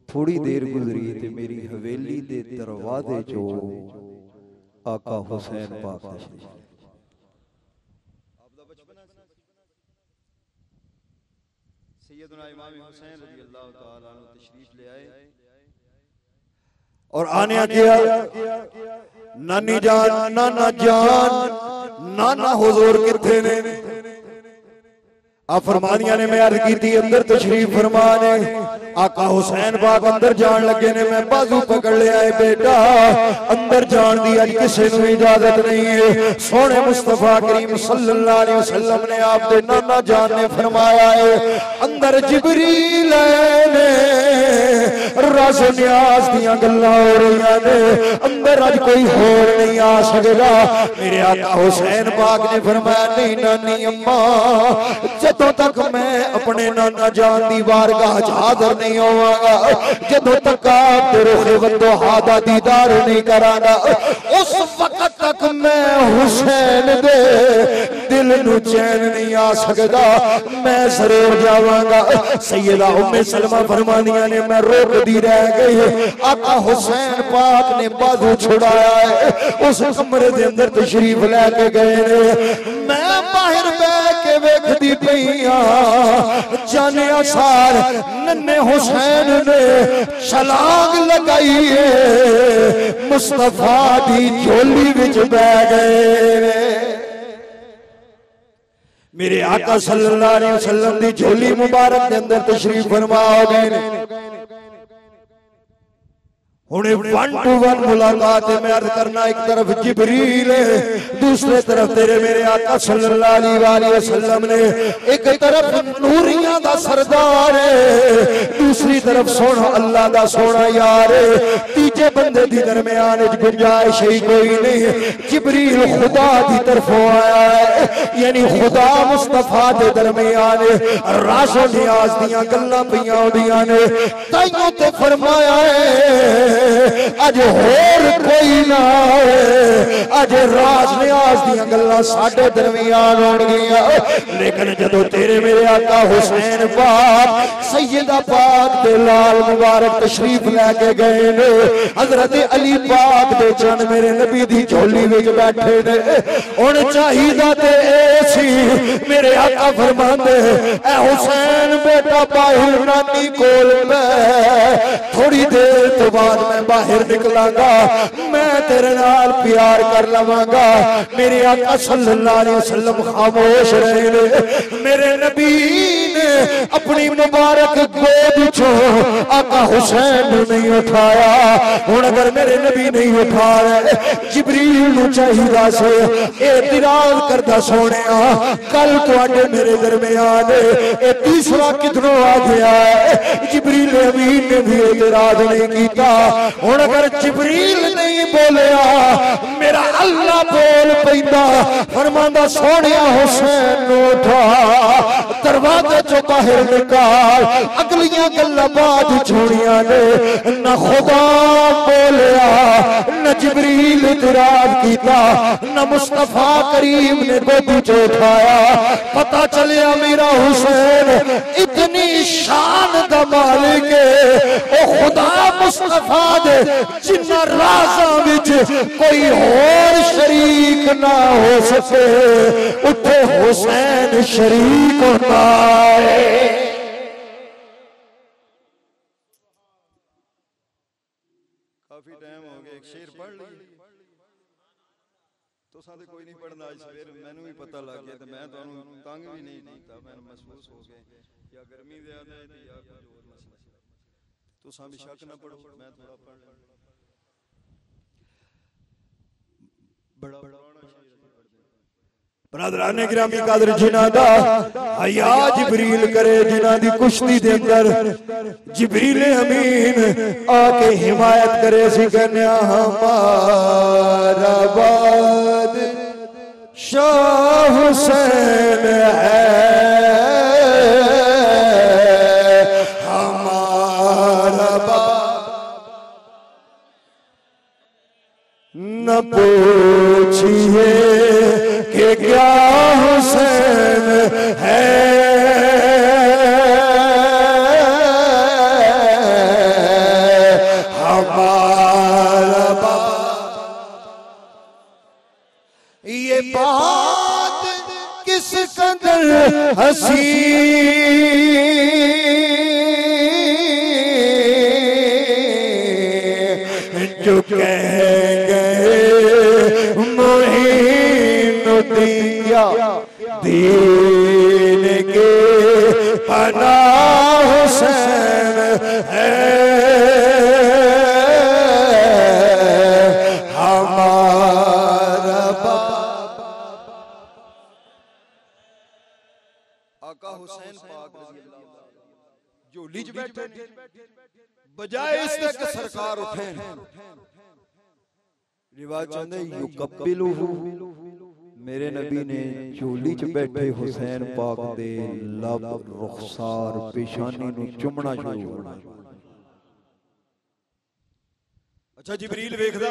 थोड़ी देर गुजरी ते मेरी हवेली दे दरवाजे चो आका हुसैन पाक तशरीफ, आपदा बचपन सैयदना इमाम हुसैन रज़ी अल्लाह तआला अन्हु तशरीफ ले आए और आने किया नानी जान नाना जान नाना हुजूर किथे ने? आप फरमानिया ने मैं अर्ज की थी अंदर तशरीफ फरमाने, आका हुसैन पाक अंदर जान लगे ने, मैं बाजू पकड़ लिया है बेटा अंदर जान दी अज किसी को इजाजत नहीं है। सोने मुस्तफा करीम सल्लल्लाहु अलैहि वसल्लम ने आप दे नाना जान ने फरमाया है अंदर जिबरील ने, राज़ो नियाज दियां गल्लां हो रही ने, अंदर अज कोई होर नहीं आ सकदा। मेरे आका हुसैन पाक ने फरमाया नहीं नानी अम्मा, जदों तक मैं अपने नाना जान दी बारगाह हाज़िर नहीं होवांगा, जदों तक आप रुखे वदोहा दा दीदार नहीं करांगा, उस वक्त तक मैं हुसैन दे दिल नू चैन नहीं आ सकदा, मैं जरूर जावांगा। सैयदा उम्मे सलमा फरमानिया ने मैं रोकदी रह गई, आका हुसैन पाक ने बाजू छुड़ाया है, उस कमरे दे अंदर तशरीफ लेके गए ने, मैं बाहर बैठ के वेखदी पईया जाने सार नन्हे हुसैन ने छलांग लगाई है, मुस्तफा दी झोली विच बह गए। मेरे आका सल्लल्लाहु अलैहि वसल्लम दी झोली मुबारक के अंदर तशरीफ फरमा हो गए। हुणे 1-to-1 मुलाकात में अर्ज करना, एक तरफ जिब्रील है, दूसरे तरफ तेरे मेरे आका सल्लल्लाहु अलैहि वसल्लम ने, एक तरफ नूरियां दा सरदार है, दूसरी तरफ सुन अल्लाह दा सोना यार तीजे बंदे दी दरमियान गुंजाइश ही कोई नहीं जिब्रील खुदा दी तरफों आया है यानी खुदा मुस्तफा दे दरमियान राज़ो नियाज दियां गल्लां पईयां होंदियां ने ताइयों ते फरमाया है अज होर कोई ना अज राज नियाज दियां गल्लां साडे दरमियान होणगियां लेकिन जदों तेरे मेरे आका हुसैन पाक सैयदा पाक दे लाल मुबारक तशरीफ लेके गए ने हजरत अली पाक दे चरण मेरे नबी दी झोली विच बैठे ने हुण चाहिदा ते ए सी मेरे आका फरमांदे ए हुसैन बेटा बाहर नानी कोल मैं थोड़ी देर तो बाद मैं बाहर निकलांगा मैं तेरे नाल प्यार कर लवांगा मेरे आका सल्लल्लाहु अलैहि वसल्लम खामोश रहे ने मेरे नबी ने अपनी मुबारक गोद चो आका हुसैन नहीं उठाया हुण अगर मेरे नबी नहीं उठा रहे जिब्रील नूं चाहिदा से एतराज करदा सोनिया कल तुहाडे मेरे दरमियान ए तीसरा किधरों आ गया है जिब्रील अमीन ने भी एतराज नहीं कीता हुण अगर जिब्रील नहीं बोलिया मेरा अल्लाह बोल पैंदा फरमांदा सोनिया हुसैन नूं उठा दरवाजे चो बाहर निकाल अगलियां गल्लां बाद छोड़ियां ने न खुदा बोलिया न जिब्रील इतराज कीता न मुस्तफा करीम ने गोदी च उठाया पता चलिया मेरा हुसैन इतनी शान दा मालिक है ओ खुदा मुस्तफा दे जिन्ना राज़ां विच कोई होर शरीक ना हो सके उठे हुसैन शरीक होता है। काफी टाइम हो गया एक शेर पढ़ ली तो साथे कोई नहीं पढ़ना आज सवेर मैनू भी पता लग गया तो मैं तुहानू तंग भी नहीं कीता मैं महसूस हो गए या गर्मी ज्यादा है या कुछ और मसला तो सा भी शक ना पढ़ो मैं थोड़ा पढ़ बड़ा पुराना शेर बरादराने गिरामी कादर जिन्हां दा हया जिब्रील करे जिन्हां दी कुश्ती दे अंदर जिब्रील अमीन आके हिमायत करे सी कहने हमारा बाद शाह हुसैन है हमारा बाद न पूछिए कि क्या हुसैन है हमारा बाप ये बात किस कदर हसी जो कह गए दिया दीन के पनाह हुसैन है हमारा आका हुसैन पाक जो लिज बैठे बजाय इस तक सरकार उठे रिवाज चंदे युकब्बिलुहु मेरे नबी ने झोली च बैठे हुसैन पाक दे लब रुखसार पेशानी नु चुमना शुरू होना अच्छा जिब्रील वेखदा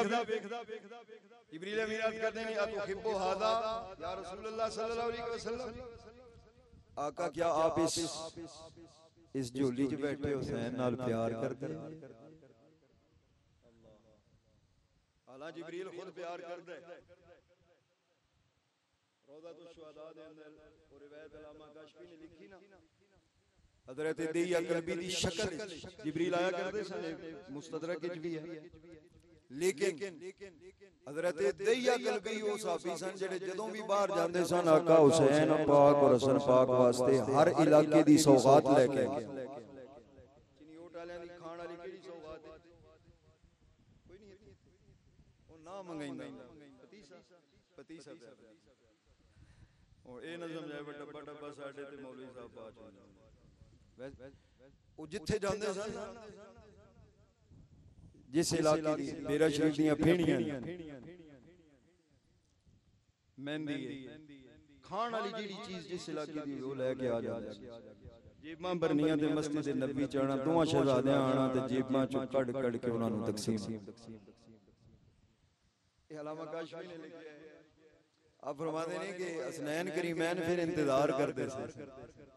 जिब्रील अमीरात करदे ने अतुहिब्बु हादा या रसूलुल्लाह सल्लल्लाहु अलैहि वसल्लम आका क्या आप इस झोली च बैठे हुसैन नाल प्यार करदे अल्लाह जिब्रील खुद प्यार करदा है रोज़ातुश शुहदा दे अंदर और रिवायत अल्लामा काशफी ने लिखी ना हजरत दिया कल्बी दी शक्ल जिब्रील आया करदे सन मुस्तदरक विच भी है लेकिन हजरत दिया कल्बी वो साहबी सन जेड़े जदों भी बाहर जांदे सन आका हुसैन पाक और हसन पाक वास्ते हर इलाके दी सौगात लेके चिनियोट वालियां दी खाण वाली केड़ी सौगात है कोई नहीं ओ ना मंगाइंदा पतीसा और ए न समझाए डब्बा डब्बा साडे ते मौलवी साहब बात वो जिथे जाते सन जिस इलाके दी मेरा शरीफ दियां फेणियां मेहंदी खाण वाली जिहड़ी चीज जिस इलाके दी वो लेके आ जांदे जेबां भरनियां ते मस्जिद नबी च आना दोवां शहजादियां आना ते जेबां चों कढ कढ के उन्हां नूं तकसीम ये अलामा काशफी ने लिखा है आप फरमाते ने कि हसनैन करीमैन फिर इंतजार करते थे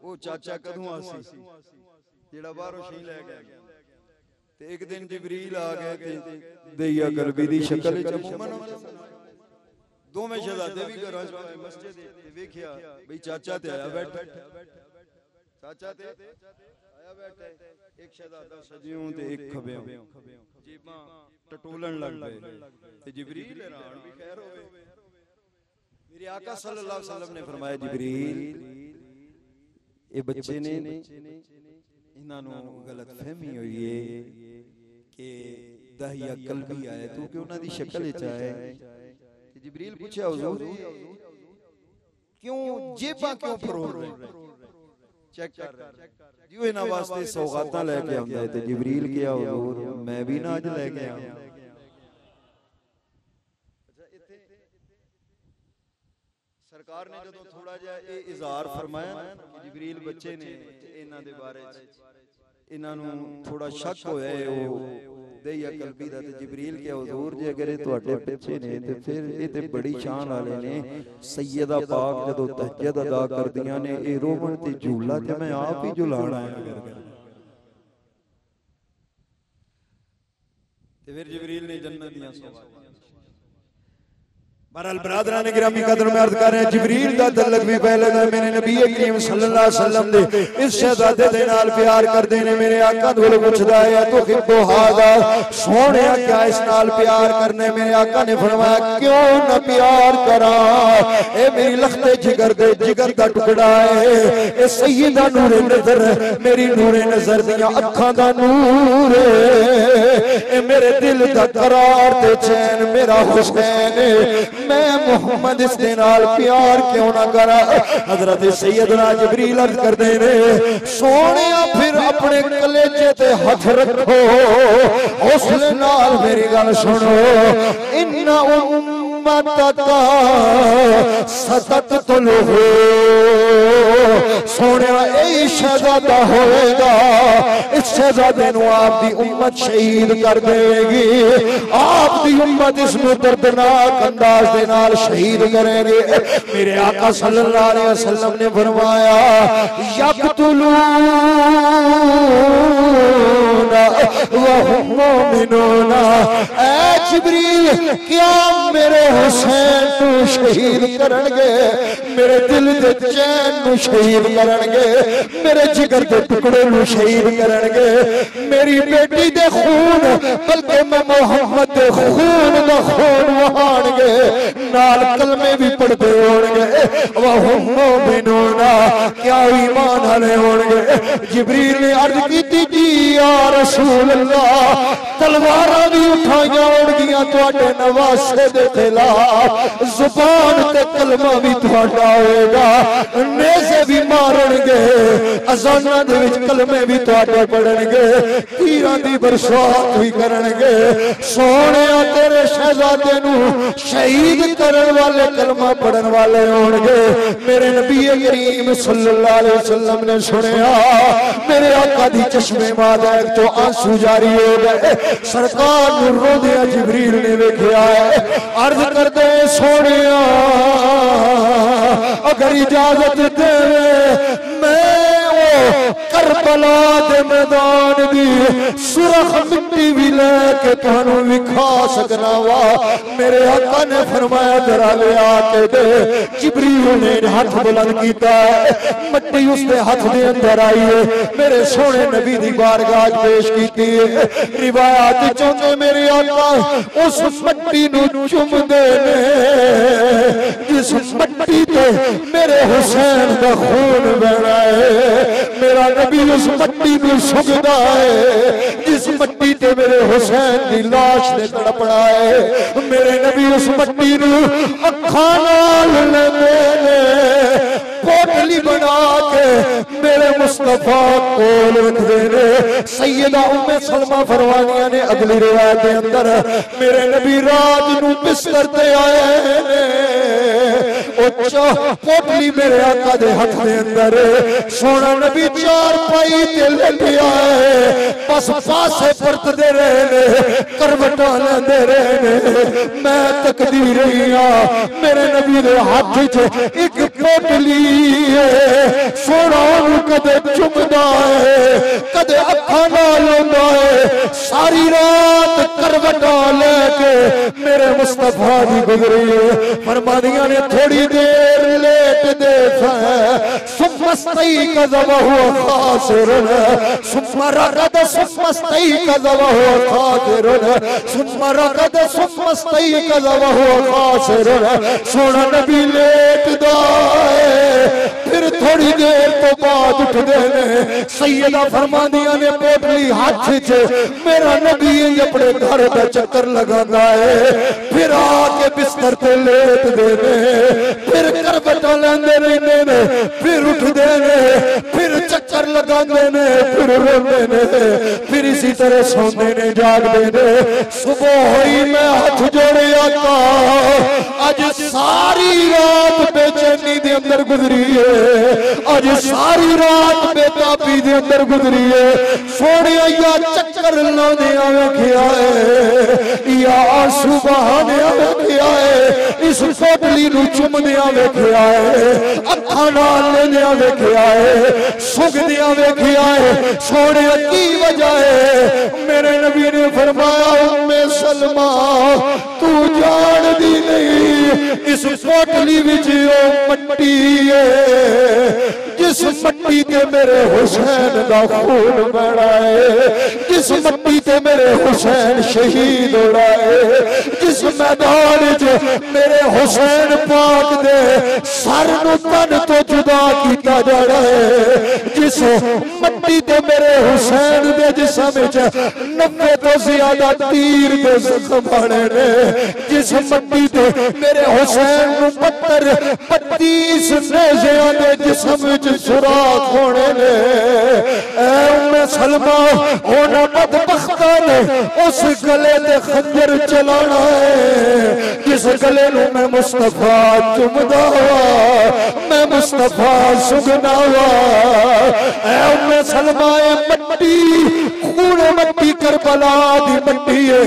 वो चाचा कदों आसी जेड़ा बाहरों शी लै गया ते एक दिन जिबरील आ गए ते दैया कलबी दी शक्ल च मोमन दोवें शहजादे भी घरों मस्जिद ते वेखिया भई चाचा ते आया बैठा चाचा ते आया बैठा एक शहजादा सजियों ते एक खब्यों जेबां टटोलन लग पए ते जिबरील हैरान भी खैर होवे मेरे आका सल्लल्लाहु अलैहि वसल्लम ने फरमाया जिबरील ये बच्चे ने इन्हां नूं गलतफहमी होई है कि दहिया कल्बी आया तू कि उन्हां दी शक्ल विच आया ते जिबरील पूछया हुजूर क्यों जेबां क्यों फरोल रहे चेक कर जियो इन्हां वास्ते सौगातां लेके आंदा है ते जिबरील किया हुजूर मैं भी ना अज लेके आया सरकार ने जो थोड़ा जिहा ये इज़हार फरमाया कि जिबरील बच्चे ने इन्हां दे बारे इन्हां नूं थोड़ा शक होया है वो दैया कल्बी दा ते जिबरील के हुजूर जे अगर ये तुहाडे बच्चे ने ते फिर ये ते बड़ी शान वाले ने सैयदा पाक जदों तहज्जुद अदा करदियां ने ए रोमन ते झूला ते मैं आप ही झुलाना है ते फिर जिबरील ने जन्नत दियां सौगातां बहरहाल बरादरान गिरामी कदर में अर्ज कर रहे हैं जिबरील दा तल्लक भी पहले दा मेरे नबी करीम सल्लल्लाहु अलैहि वसल्लम दे इस शहजादे दे नाल प्यार करदे ने मेरे आका कोल पुछदा है तो खिब्बो हादा सोहणिया क्या इस नाल प्यार करने मेरे आका ने फरमाया क्यों ना प्यार करा ए मेरी लखते जिगर दे जिगर दा टुकड़ा है ए सैयदा नूरे नजर मेरी नूरे नजर दियां अखां दा नूर ए मेरे दिल दा करार ते चैन मेरा हुसैन मैं मोहम्मद इस दे नाल प्यार क्यों ना करा हजरत सैयदना जिबरील अर्ज करदे ने सोहणिया फिर अपने कलेजे ते हथ रखो हौसले नाल मेरी गल सुनो इन्ना उम्मतका सततुल हो सोहणिया यही शहजादा होएगा इस शहजादे नूं आप दी उम्मत शहीद कर देगी आप दी उम्मत इसनूं दर्दनाक अंदाज दे नाल शहीद करेंगे मेरे आका सल्लल्लाहु अलैहि वसल्लम ने फरमाया यक़तुलूना व हुम मुमिनूना ऐ जिबरील क्या मेरे हुसैन को शहीद करनगे मेरे दिल दे चैन को शहीद करनगे मेरे जिगर दे टुकड़े को शहीद करनगे मेरी बेटी दे खून बल्कि मैं मोहम्मद दे खून दा खून वहाणगे नाल कलमे भी पढ़ते होंगे वह मोमिनूना क्या ईमान वाले होंगे जिबरील ने अर्ज की जी या रसूल अल्लाह तलवारां भी उठाईयां होणगियां तुहाडे नवासे दे खिलाफ जुबान ते कलमा भी तुहाडा होएगा नेज़े भी मारनगे अज़ानां दे विच कलमे भी तुहाडे पढ़नगे तीरां दी बरसात भी करनगे सोहणिया तेरे शहजादे नूं शहीद करन वाले कलमा पढ़न वाले होंगे मेरे नबी करीम सल्लल्लाहु अलैहि वसल्लम ने सुनिया मेरे आका दी चश्मे मादैक तो आंसू जारी हो गए सरकार नूं रोंदिया जिबरील ने वेखिया अर्ज करदे सोहणिया अगर इजाजत दे मैं करबला दे मैदान दी सुरख मिट्टी भी लेके तुहानू विखा सकना वा मेरे आका ने फरमाया जरा ले आके दे जिबरील ने हाथ बुलंद कीता मिट्टी उसके हाथ दे अंदर आई है मेरे सोने नबी दी बारगाह पेश कीती है रिवायत चोंदे मेरे आका उस मिट्टी नू चुमदे ने जिस मिट्टी ते मेरे हुसैन दा खून बहना है मेरा नबी उस मिट्टी को सुगदा है जिस मिट्टी ते मेरे हुसैन की लाश ने तड़पड़ा है मेरे नबी उस मिट्टी को अखां नाल लेंदे ने पोटली पोटली बना के मेरे मुस्तफा कोल रखदे ने। सैयदा उम्मे सलमा फरमानिया ने अगली रिवायत के अंदर मेरे नबी रात नू बिस्तर ते आए ने, पोटली मेरे आका दे हाथ दे अंदर, सोना नबी चार पाई ते लेटिया है, बस पासे परतदे रहे ने, करवटा लेंदे रहे ने। मैं तकदी रही हां मेरे नबी दे हाथ च एक पोटली है, सोना कदे चुमदा है कदे अखा नाल लौंदा है। सारी रात करवटा लेके मेरे मुस्तफा दी गुजरी है। फरमानिया ने थोड़ी देर लेट दे सुमस्तई कज़ब हुआ खासिरुन, सुमरकद सुमस्तई कज़ब हुआ खासिरुन, सुमरकद सुमस्तई कज़ब हुआ खासिरुन। सोना नबी लेट दाए फिर थोड़ी देर तो बाद उठदे ने। सैयदा फरमानिया ने पोटली हाथ च, मेरा नबी अपने घर का चक्कर लगाता है, फिर आके बिस्तर ते लेट दे ने, फिर करवटा लेंदे रहंदे ने, फिर उठदे ने, फिर चक्कर लगाते ने, फिर रोंदे ने, फिर इसी तरह सोंदे ने जागदे ने। सुबह हुई मैं हाथ जोड़े आका, अज सारी रात बेचैनी दे अंदर गुजरी है, अज सारी रात बेताबी दे अंदर गुजरी है। सोने या चक्कर लाने वेखिया है, या सुबहाने वेखिया है, इस पोटली नू चुमदिया वेखिया है, अखा नाल लेंदिया वेखिया है, सुगदिया वेखिया है। सोने की वजह है? मेरे नबी ने फरमाया उम्मे सलमा तू जानदी नहीं इस पोटली विच मट्टी है, जिस मट्टी ते मेरे हुसैन दा खून बड़ा है, जिस मट्टी ते मेरे हुसैन शहीद होना है, जिस मैदान च मेरे हुसैन पाक दे सर नू तन तो जुदा किया जाना है, जिस मट्टी ते मेरे हुसैन दे जिस्म च 90 तो ज्यादा तीर दे जख्म बने ने, जिस मट्टी ते मेरे हुसैन नू 32 नेज़ियां दे जिस्म च सुराख होने ने। ऐ उम्मे सलमा होना बदबख्ता ने उस गले ते खंजर चलाना है, जिस गले नू मैं मुस्तफा चुमदा हुआ, मैं मुस्तफा सुगना हुआ। ऐ उम्मे सलमा मट्टी खून मट्टी करबला दी मट्टी है,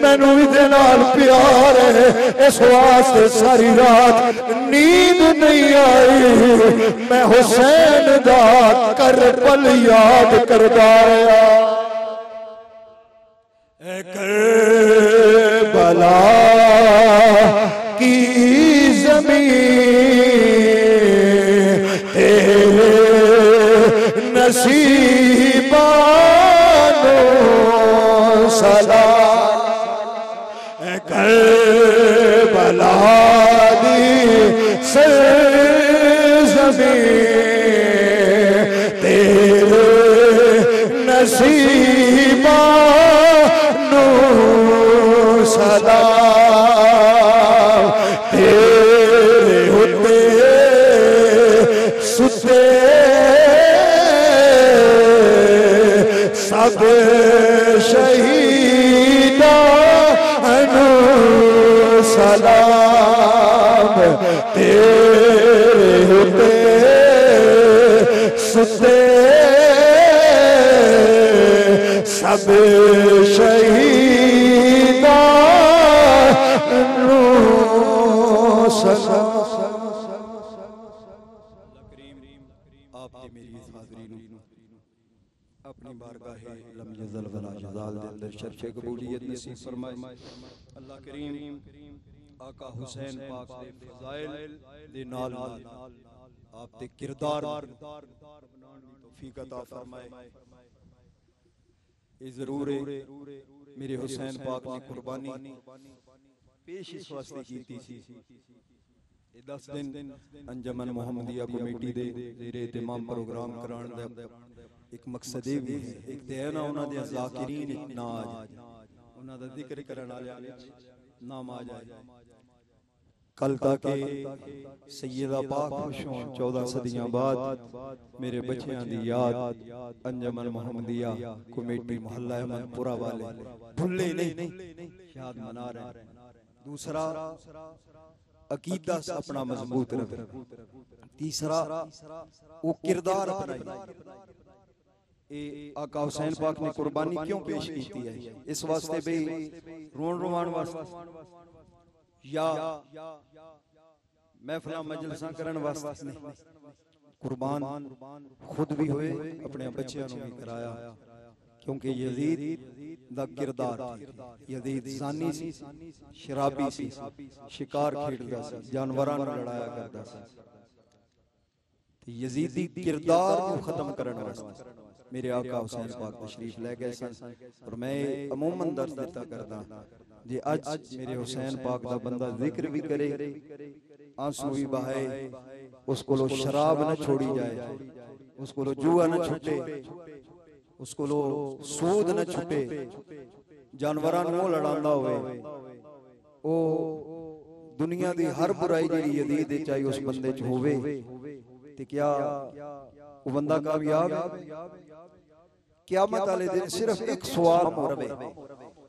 मैनू इहदे नाल प्यार है, इस वास्ते सारी रात नींद नहीं आई, मैं हुसैन दा करबल याद करदा आया। करबला की ज़मीन तेरे नसीबानो सलाम, करबला दी सरज़मीं तेरे नसीबानो सलाम, तेरे होते सुते सब शहीदानो सलाम, तेरे होते सुते सब शहीदानो सलाम। अपनी बारगाहे लम यज़ल वला यज़ाल दे अंदर शर्फ़े कबूलियत नसीब फरमाए। अल्लाह करीम आका हुसैन पाक दे फज़ाइल दे नाल आप दे किरदार बनाने दी तौफीक अता फरमाए। ये जरूर है मेरे हुसैन पाक ने कुर्बानी पेश इस वास्ते की थी। 10 दिन अंजमन मोहम्मदिया कमेटी दे ज़ेरे इत्तेमाम प्रोग्राम कराने दा एक मकसद ये भी है, एक ते है ना उन्हां दे ज़ाकिरीन ना आ जाए, उन्हां दा जिक्र करन वाले नाम आ जाए। कल ताके सैयदा पाक खुश हों 14 सदियां बाद मेरे बच्चियां दी याद अंजमन मोहम्मदिया कमेटी मोहल्ला अहमदपुरा वाले भुल्ले नहीं याद मना रहे। दूसरा अकीदा अपना मजबूत रहे। तीसरा वो किरदार अपनाए। आका हुसैन पाक ने कुर्बानी क्यों पेश की है? इस वास्ते भाई रोन रोवान वास्ते या महफिल मजलिसां करन वास्ते नहीं, कुर्बान खुद भी हुए, अपने बच्चों ने भी कराया। क्योंकि यजीद दा किरदार, यजीद जानी सी, शराबी सी, शिकार खेलदा सी, जानवरां नूं लड़ाया करदा सी। यजीदी किरदार को खत्म करने वास्ते मेरे आका हुसैन पाक तशरीफ ले गए सन। और मैं अमूमन दर्ज देता करदा जे आज मेरे हुसैन पाक दा बंदा जिक्र भी करे, आंसू भी बहाए, उसको शराब न छोड़ी जाए, उसको जुआ न छुटे, उसको सूद न छुटे, जानवरां नूं लड़ांदा होवे, ओ दुनिया दी हर बुराई जिहड़ी यजीद दे चाहे उस बंदे च होवे ते क्या वो बंदा कामयाब है? क़यामत वाले दिन सिर्फ एक सवाल रवे,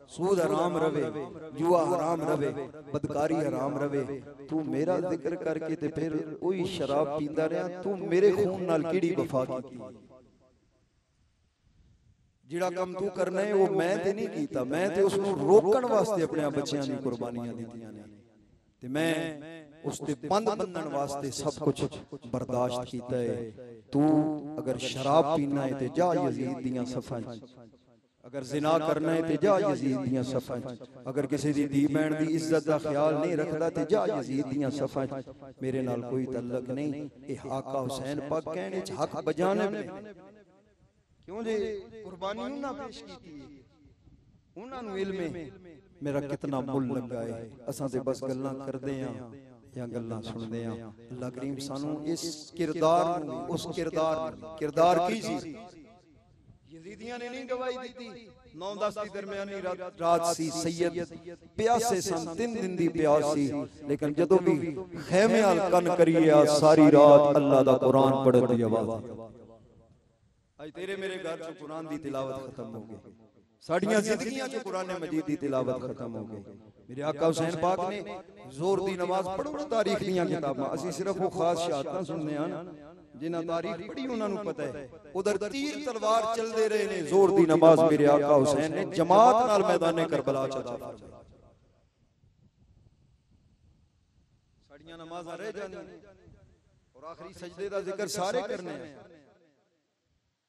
सूद हराम रवे, जुआ हराम रवे, बदकारी हराम रवे, तू मेरा जिक्र करके ते फिर वही शराब पींदा रहा, तू मेरे खून नाल किहड़ी वफा कीती? जिहड़ा काम तू करना है वो मैं ते नहीं कीता, मैं ते उसनूं रोकण वास्ते अपने बच्चियां दी कुर्बानियां दित्तियां ने ते मैं उसते बंद बंधन वास्ते सब कुछ बर्दाश्त किया है। तू अगर शराब पीना है तो जा यजीद दियां सफां, अगर जिना करना है तो जा यजीद दियां सफां, अगर किसी दी धी बहन दी इज्जत का ख्याल नहीं रखता तो जा यजीद दियां सफां। मेरे नाल कोई तल्लक नहीं। ये आका हुसैन पाक कहने च हक बजाने में क्यों जे कुर्बानी उन्हां पेश कीती है, उन्हां नूं इल्म है मेरा कितना मुल लगा है। असां ते बस गल्लां करदे हां या गल्लां सुनदे हां। अल्लाह करीम सानू इस किरदार उस किरदार की सी यजीदियां ने नहीं गवाही दी। 9-10 दी दरमियानी रात सी, सैयद प्यासे सन, 3 दिन दी प्यास सी, लेकिन जदों भी खैमे अल कन करिए सारी रात अल्लाह दा कुरान पढ़न दी आवाज। आज तेरे मेरे घर च कुरान दी तिलावत खत्म हो गई, साड़ियां जिंदगियां च कुरान मजीद दी तिलावत खत्म हो गई। मेरे आका हुसैन पाक ने जोर दी नमाज पढ़ो ना, तारीख दियां किताबां असीं सिर्फ वो खास शहादतां सुनने हां जिन्हां तारीख पढ़ी उन्हां नूं पता है। उधर तीर तलवार चलदे रहे ने, जोर दी नमाज मेरे आका हुसैन ने जमात नाल मैदाने करबला च अता फरमाई। साड़ियां नमाज़ां रह जांदियां और आखिरी सजदे दा जिक्र सारे करने हैं।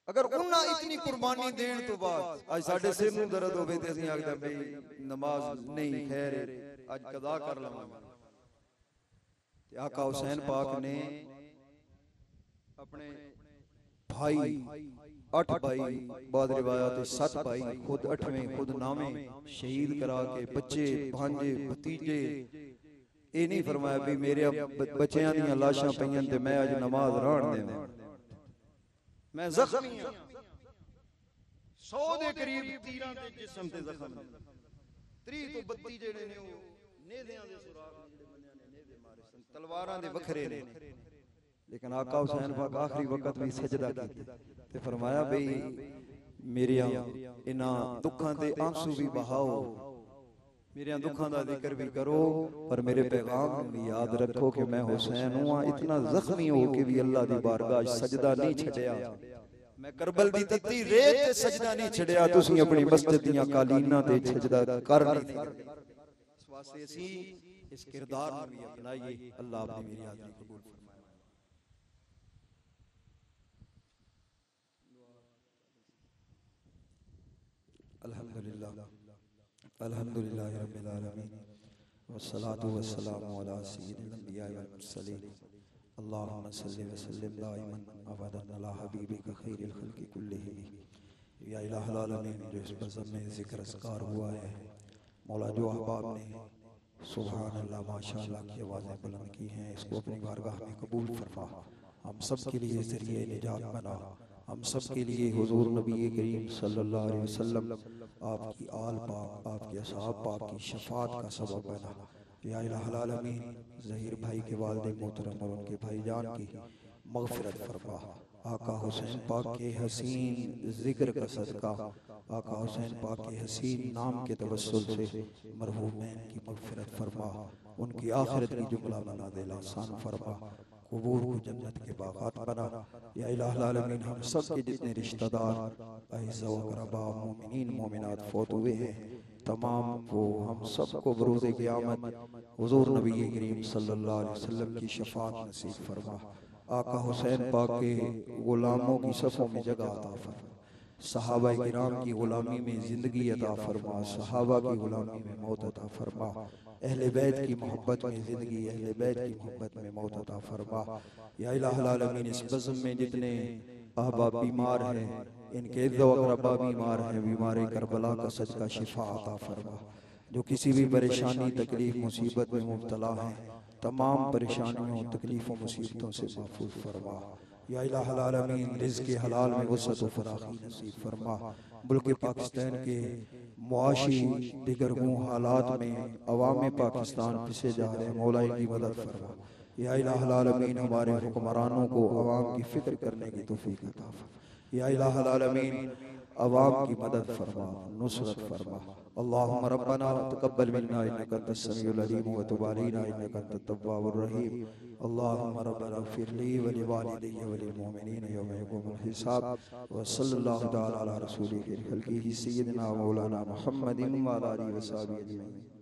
अगर उन्हां इतनी कुर्बानी देने तो बाद आज साडे सिर नूं दर्द होवे ते असीं आखदे भाई नमाज नहीं, खैर आज कदा कर लवांगे। ते आका हुसैन पाक ने अपने भाई 8 भाई, बाद रिवायत 7 भाई, खुद 8वें खुद 9वें शहीद करा के बच्चे भांजे भतीजे ये नहीं फरमाया भी मेरे बच्चियां दियां लाशां पईयां ते मैं अज नमाज रहण देवां। मैं जख्मी हां, 100 दे करीब तीरां ते जिस्म ते जख्म, 30 तो 32 जेड़े ने ओ नेज़ियां दे सुराग जेड़े बंदियां ने नेज़े मारे सन, तलवारां दे वखरे ने। लेकिन आका हुसैन पाक आखिरी वक्त भी सजदा कीता ते फरमाया भाई मेरे इन्हां दुखां ते आंसू भी बहाओ, मेरे दुखां दा जिक्र भी करो, पर मेरे पैगाम भी याद रखो कि मैं हुसैन हूं। इतना जख्मी हो के भी अल्लाह दी बारगाह सजदा नहीं छड़िया, मैं करबल दी तत्ती रेत ते सजदा नहीं छड़िया, तुसीं अपनी मस्जिद दियां कालीनां ते सजदा कर नहीं थे। इस वास्ते असीं इस किरदार नूं भी अपनाइए। अल्लाह अपनी मेरी हाज़री कबूल फरमाए। अल्हम्दुलिल्लाह अल्हम्दुलिल्लाह रब्बिल आलमीन वस्सलातु वस्सलामु अला सय्यिदिल अंबिया वल मुरसलीन अल्लाहुम्मा सल्लि व सल्लिम दाइमन अबदन अला हबीबिका खैरिल खल्क़ि कुल्लिहिम या इलाहल आलमीन। जो इस बज़म में ज़िक्र अस्कार हुआ है, मौला जो अहबाब ने सुभान अल्लाह माशाअल्लाह की आवाज़ें बुलंद की हैं, इसको अपनी बारगाह में कबूल फरमा, हम सब के लिए ज़रिए निजात बना, हम सब के लिए हुजूर नबी करीम सल्लल्लाहु अलैहि वसल्लम आपकी आल पाक, आपके असहाब पाक की शफाअत का सबब बना। या इलाहुल आलमीन ज़हीर भाई के वालिद मोहतरम और उनके भाईजान की मग़फ़िरत फरमा। आका हुसैन पाक के हसीन ज़िक्र का सदका, आका हुसैन पाक के हसीन नाम के तवस्सुल से मरहूमैन की मग़फ़िरत फरमा, उनकी आखिरत की जुमला मनाज़िल आसान फरमा, कबूर को जन्नत के बाग़ात बना। या इलाहुल आलमीन हम सब के जितने रिश्तेदार अज़ीज़ व अक़रबा मोमिनीन मोमिनात फौत हुए हैं, तमाम को हम सबको बरोज़े क़यामत हुज़ूर नबी करीम सल्लल्लाहु अलैहि वसल्लम की शफ़ाअत नसीब फरमा। आका हुसैन पाक के ग़ुलामों की सफ़ों में जगह अता फरमा, सहाबा किराम की ग़ुलामी में ज़िंदगी अता फरमा, सहाबा की ग़ुलामी में मौत अता फरमा, अहले बैत की मोहब्बत में ज़िंदगी, अहले बैत की मोहब्बत में मौत अता फरमा। या इलाहुल आलमीन इस बज़्म में जितने अहबाब बीमार हैं, इनके इज़्ज़ व अक़रबा बीमार हैं, बीमार करबला का सदका शिफा अता फरमा। जो किसी भी परेशानी तकलीफ़ मुसीबत में मुब्तला हैं, तमाम परेशानियों तकलीफ़ों मुसीबतों से महफूज फरमा। या इलाहुल आलमीन रिज़्क़ हलाल में वसअत व फ़राख़ी नसीब फरमा। मुल्क पाकिस्तान के मुआशी दिगरगूं हालात में अवाम पाकिस्तान पिसे जा रहे हैं, मौला की मदद फरमा। या इलाहुल आलमीन हमारे हुक्मरानों को अवाम की फ़िक्र करने की तौफ़ीक़ अता फरमा। या इलाहुल आलमीन अवाम की मदद फरमा, नुसरत फरमा। अल्लाहुम्मा रब्बना तक़ब्बल मिन्ना इन्नका अंतस समीउल अलीम व तुब अलैना इन्नका अंतत तव्वाबुर रहीम। अल्लाहुम्मा रब्बना इग़फ़िर ली व लिवालिदैया व लिलमुमिनीन यौमा यक़ूमुल हिसाब। व सल्लल्लाहु तआला अला रसूलिहिल खल्क़िही सय्यिदिना मौलाना मुहम्मदिन व अला आलिहि व सहबिही अजमईन।